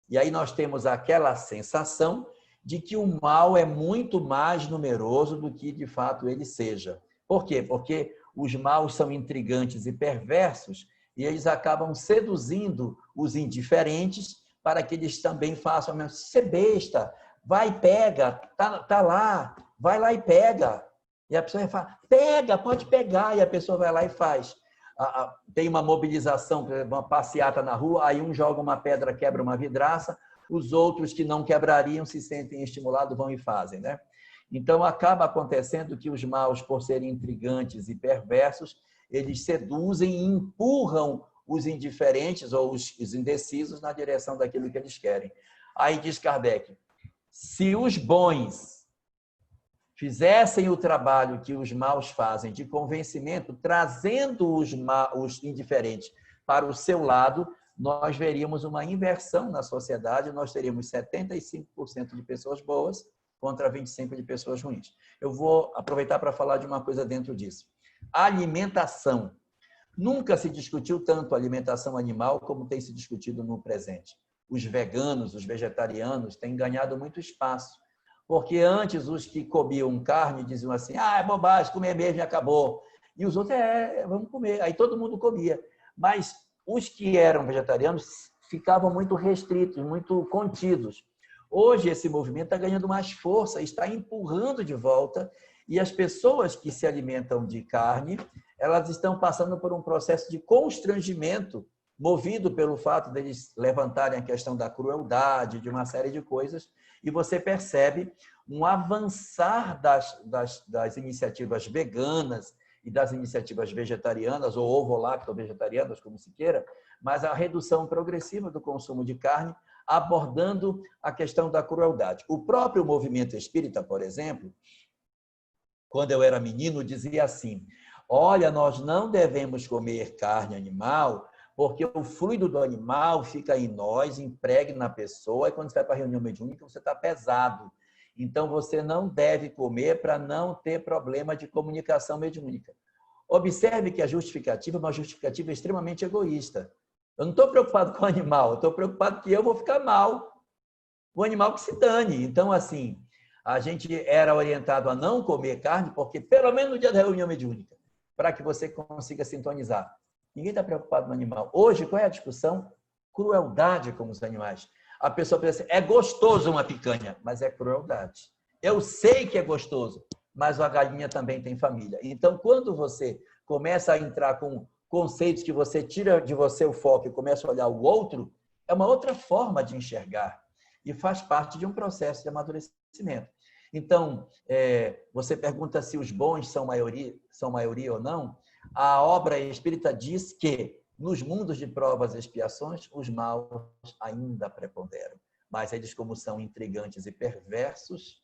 E aí nós temos aquela sensação de que o mal é muito mais numeroso do que de fato ele seja. Por quê? Porque os maus são intrigantes e perversos e eles acabam seduzindo os indiferentes para que eles também façam, você é besta, vai e pega, tá lá, vai lá e pega. E a pessoa vai falar, pega, pode pegar, e a pessoa vai lá e faz. Tem uma mobilização, uma passeata na rua, aí um joga uma pedra, quebra uma vidraça, os outros que não quebrariam se sentem estimulados, vão e fazem, né? Então, acaba acontecendo que os maus, por serem intrigantes e perversos, eles seduzem e empurram os indiferentes ou os indecisos na direção daquilo que eles querem. Aí diz Kardec, se os bons fizessem o trabalho que os maus fazem de convencimento, trazendo os indiferentes para o seu lado, nós veríamos uma inversão na sociedade, nós teríamos 75% de pessoas boas contra 25% de pessoas ruins. Eu vou aproveitar para falar de uma coisa dentro disso. Alimentação. Nunca se discutiu tanto alimentação animal como tem se discutido no presente. Os veganos, os vegetarianos têm ganhado muito espaço. Porque antes os que comiam carne diziam assim, é bobagem, comer mesmo e acabou. E os outros, vamos comer. Aí todo mundo comia. Mas os que eram vegetarianos ficavam muito restritos, muito contidos. Hoje esse movimento está ganhando mais força, está empurrando de volta e as pessoas que se alimentam de carne, elas estão passando por um processo de constrangimento movido pelo fato deles levantarem a questão da crueldade, de uma série de coisas, e você percebe um avançar das iniciativas veganas e das iniciativas vegetarianas, ou ovo-lacto-vegetarianas, como se queira, mas a redução progressiva do consumo de carne, abordando a questão da crueldade. O próprio movimento espírita, por exemplo, quando eu era menino, dizia assim, olha, nós não devemos comer carne animal, porque o fluido do animal fica em nós, impregna na pessoa, e quando você vai para a reunião mediúnica, você está pesado. Então, você não deve comer para não ter problema de comunicação mediúnica. Observe que a justificativa é uma justificativa extremamente egoísta. Eu não estou preocupado com o animal, eu estou preocupado que eu vou ficar mal. O animal que se dane. Então, assim, a gente era orientado a não comer carne, porque pelo menos no dia da reunião mediúnica, para que você consiga sintonizar. Ninguém está preocupado no animal. Hoje, qual é a discussão? Crueldade com os animais. A pessoa pensa assim, é gostoso uma picanha, mas é crueldade. Eu sei que é gostoso, mas a galinha também tem família. Então, quando você começa a entrar com conceitos que você tira de você o foco e começa a olhar o outro, é uma outra forma de enxergar e faz parte de um processo de amadurecimento. Então, você pergunta se os bons são maioria ou não. A obra espírita diz que, nos mundos de provas e expiações, os maus ainda preponderam. Mas eles, como são intrigantes e perversos,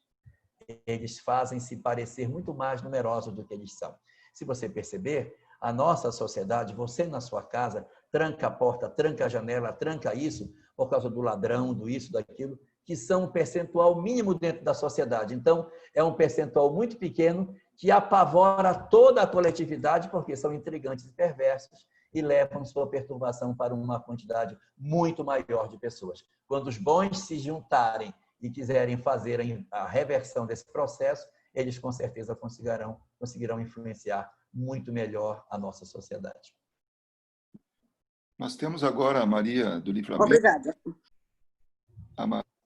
eles fazem-se parecer muito mais numerosos do que eles são. Se você perceber, a nossa sociedade, você na sua casa, tranca a porta, tranca a janela, tranca isso, por causa do ladrão, do isso, daquilo, que são um percentual mínimo dentro da sociedade. Então, é um percentual muito pequeno que apavora toda a coletividade, porque são intrigantes e perversos e levam sua perturbação para uma quantidade muito maior de pessoas. Quando os bons se juntarem e quiserem fazer a reversão desse processo, eles com certeza conseguirão influenciar muito melhor a nossa sociedade. Nós temos agora a Maria do Livramento. Obrigada.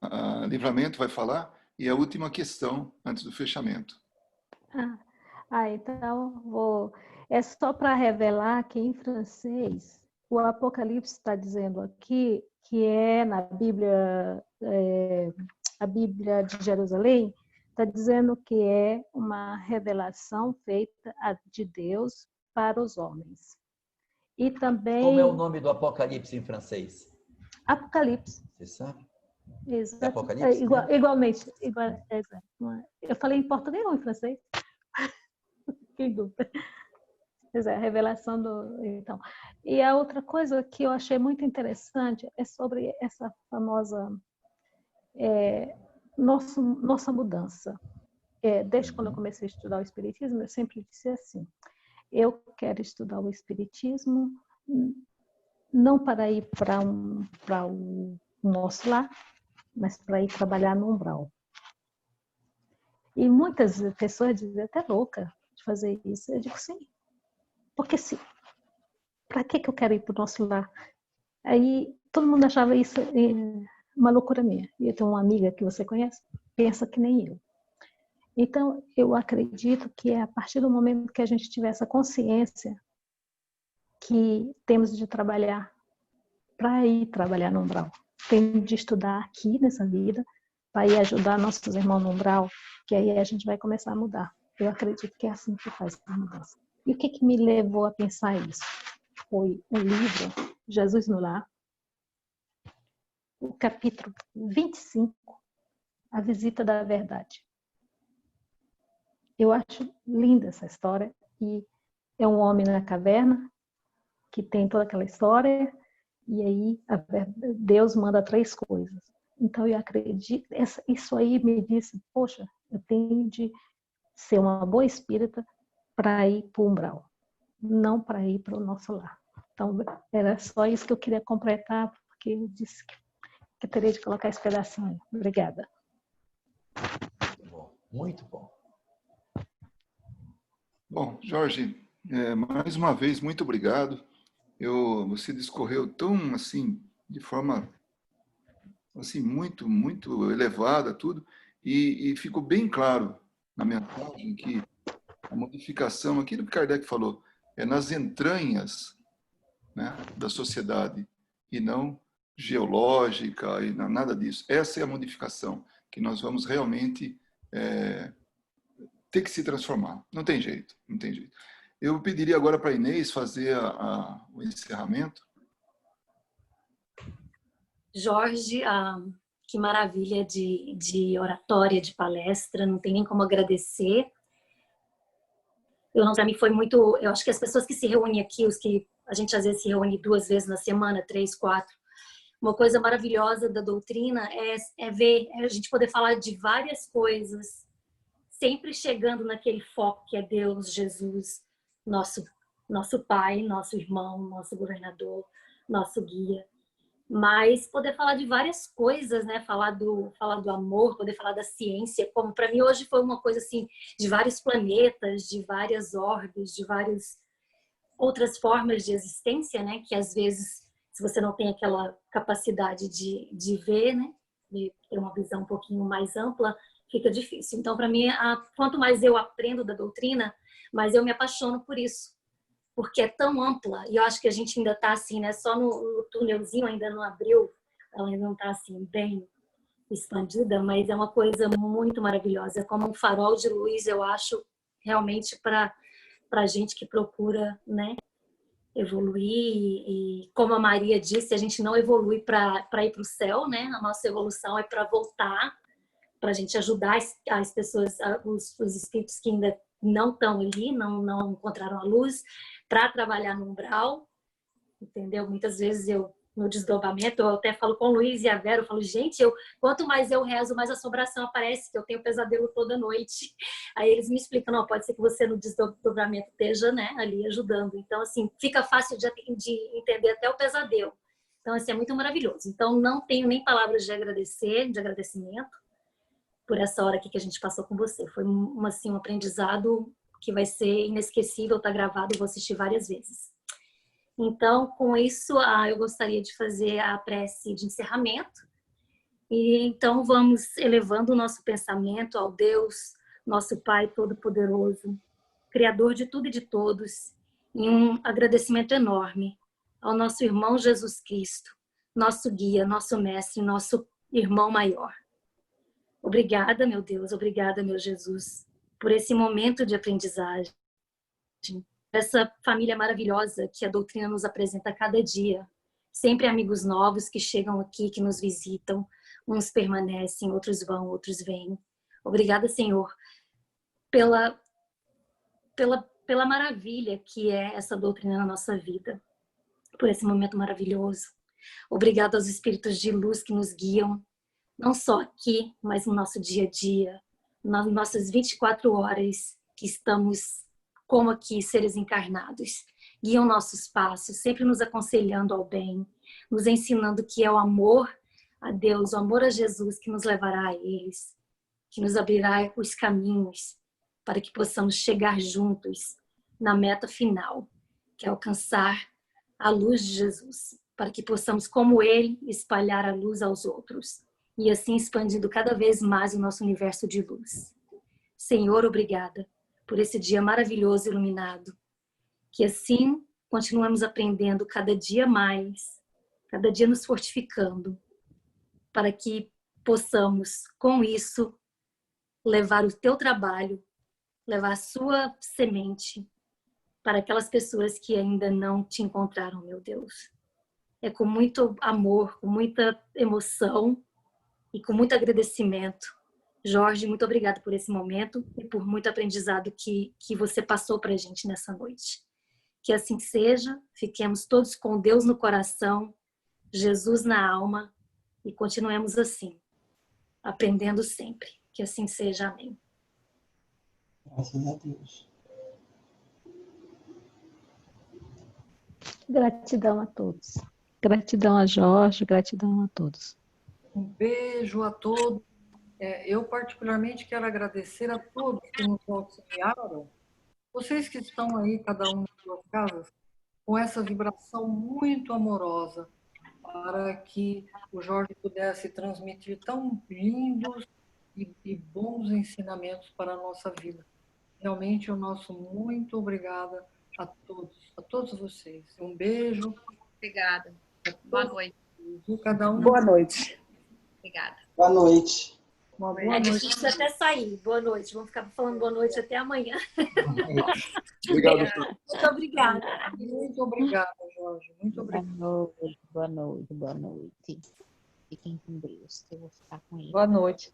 A Livramento vai falar e a última questão antes do fechamento. Então é só para revelar que em francês o Apocalipse está dizendo aqui que é na Bíblia, a Bíblia de Jerusalém, está dizendo que é uma revelação feita de Deus para os homens. E também... Como é o nome do Apocalipse em francês? Apocalipse. Você sabe? Exato. É Apocalipse, né? Igualmente. Exato. Eu falei em português ou em francês? Que dúvida. Pois é, a revelação do... Então. E a outra coisa que eu achei muito interessante é sobre essa famosa nossa mudança. Desde quando eu comecei a estudar o Espiritismo, eu sempre disse assim, eu quero estudar o Espiritismo não para ir para o nosso lar, mas para ir trabalhar no umbral. E muitas pessoas dizem, até louca de fazer isso. Eu digo, sim. Porque sim. Para que eu quero ir para o nosso lar? Aí todo mundo achava isso uma loucura minha. E eu tenho uma amiga que você conhece, pensa que nem eu. Então, eu acredito que é a partir do momento que a gente tiver essa consciência que temos de trabalhar para ir trabalhar no umbral. Temos de estudar aqui nessa vida para ir ajudar nossos irmãos no umbral, que aí a gente vai começar a mudar. Eu acredito que é assim que faz a mudança. E o que me levou a pensar isso? Foi o livro Jesus no Lar, o capítulo 25, A Visita da Verdade. Eu acho linda essa história, e é um homem na caverna que tem toda aquela história, e aí Deus manda 3 coisas. Então eu acredito, isso aí me disse, poxa, eu tenho de ser uma boa espírita para ir para o umbral, não para ir para o nosso lar. Então era só isso que eu queria completar, porque eu disse que eu teria de colocar esse pedacinho. Obrigada. Muito bom, muito bom. Bom, Jorge, mais uma vez, muito obrigado. Você discorreu tão, assim, de forma assim, muito, muito elevada, tudo, e ficou bem claro na mensagem que a modificação, aquilo que Kardec falou, é nas entranhas, né, da sociedade, e não geológica, e nada disso. Essa é a modificação, que nós vamos realmente ter que se transformar. Não tem jeito, não tem jeito. Eu pediria agora para a Inês fazer o encerramento. Jorge, que maravilha de oratória, de palestra, não tem nem como agradecer. Para mim foi muito, eu acho que as pessoas que se reúnem aqui, os que a gente às vezes se reúne 2 vezes na semana, 3, 4, uma coisa maravilhosa da doutrina é ver, a gente poder falar de várias coisas, sempre chegando naquele foco que é Deus, Jesus, nosso Pai, nosso irmão, nosso governador, nosso guia. Mas poder falar de várias coisas, né? Falar do amor, poder falar da ciência, como para mim hoje foi uma coisa assim, de vários planetas, de várias orbes, de várias outras formas de existência, né? Que às vezes, se você não tem aquela capacidade de ver, né? De ter uma visão um pouquinho mais ampla, fica difícil. Então, para mim, quanto mais eu aprendo da doutrina, mais eu me apaixono por isso. Porque é tão ampla, e eu acho que a gente ainda está assim, né? Só no túnelzinho, ainda não abriu, ela ainda não está assim, bem expandida, mas é uma coisa muito maravilhosa. É como um farol de luz, eu acho, realmente para a gente que procura, né, evoluir. E como a Maria disse, a gente não evolui para ir para o céu, né? A nossa evolução é para voltar, para a gente ajudar as pessoas, os espíritos que ainda não estão ali, não encontraram a luz, para trabalhar no umbral, entendeu? Muitas vezes no desdobramento, eu até falo com o Luiz e a Vera, eu falo, gente, quanto mais eu rezo, mais assombração aparece, que eu tenho pesadelo toda noite. Aí eles me explicam, não, pode ser que você no desdobramento esteja, né, ali ajudando. Então, assim, fica fácil de entender até o pesadelo. Então, assim, é muito maravilhoso. Então, não tenho nem palavras de agradecimento, por essa hora aqui que a gente passou com você. Foi um aprendizado que vai ser inesquecível, tá gravado, eu vou assistir várias vezes. Então, com isso, eu gostaria de fazer a prece de encerramento. E então vamos elevando o nosso pensamento ao Deus, nosso Pai Todo-Poderoso, Criador de tudo e de todos, em um agradecimento enorme ao nosso irmão Jesus Cristo, nosso guia, nosso mestre, nosso irmão maior. Obrigada, meu Deus, obrigada, meu Jesus, por esse momento de aprendizagem, essa família maravilhosa que a doutrina nos apresenta a cada dia. Sempre amigos novos que chegam aqui, que nos visitam. Uns permanecem, outros vão, outros vêm. Obrigada, Senhor, pela maravilha que é essa doutrina na nossa vida, por esse momento maravilhoso. Obrigada aos espíritos de luz que nos guiam, não só aqui, mas no nosso dia a dia, nas nossas 24 horas que estamos como aqui, seres encarnados. Guiam nossos passos, sempre nos aconselhando ao bem, nos ensinando que é o amor a Deus, o amor a Jesus que nos levará a eles, que nos abrirá os caminhos para que possamos chegar juntos na meta final, que é alcançar a luz de Jesus, para que possamos, como Ele, espalhar a luz aos outros e assim expandindo cada vez mais o nosso universo de luz. Senhor, obrigada por esse dia maravilhoso e iluminado, que assim continuamos aprendendo cada dia mais, cada dia nos fortificando, para que possamos, com isso, levar o teu trabalho, levar a sua semente para aquelas pessoas que ainda não te encontraram, meu Deus. É com muito amor, com muita emoção e com muito agradecimento. Jorge, muito obrigada por esse momento e por muito aprendizado que você passou para a gente nessa noite. Que assim seja, fiquemos todos com Deus no coração, Jesus na alma e continuemos assim, aprendendo sempre. Que assim seja, amém. Graças a Deus. Gratidão a todos. Gratidão a Jorge, gratidão a todos. Um beijo a todos. Eu particularmente quero agradecer a todos que nos auxiliaram. Vocês que estão aí, cada um nas suas casas, com essa vibração muito amorosa, para que o Jorge pudesse transmitir tão lindos e bons ensinamentos para a nossa vida. Realmente, o nosso muito obrigada a todos vocês. Um beijo. Obrigada. Boa noite. Cada um. Boa noite. Obrigada. Boa noite. Uma boa É noite. difícil até sair. Boa noite. Vamos ficar falando boa noite até amanhã. Obrigado. Muito obrigada. Muito obrigada, Jorge. Muito obrigada. Boa noite. Fiquem com Deus, que eu vou ficar com ele. Boa noite.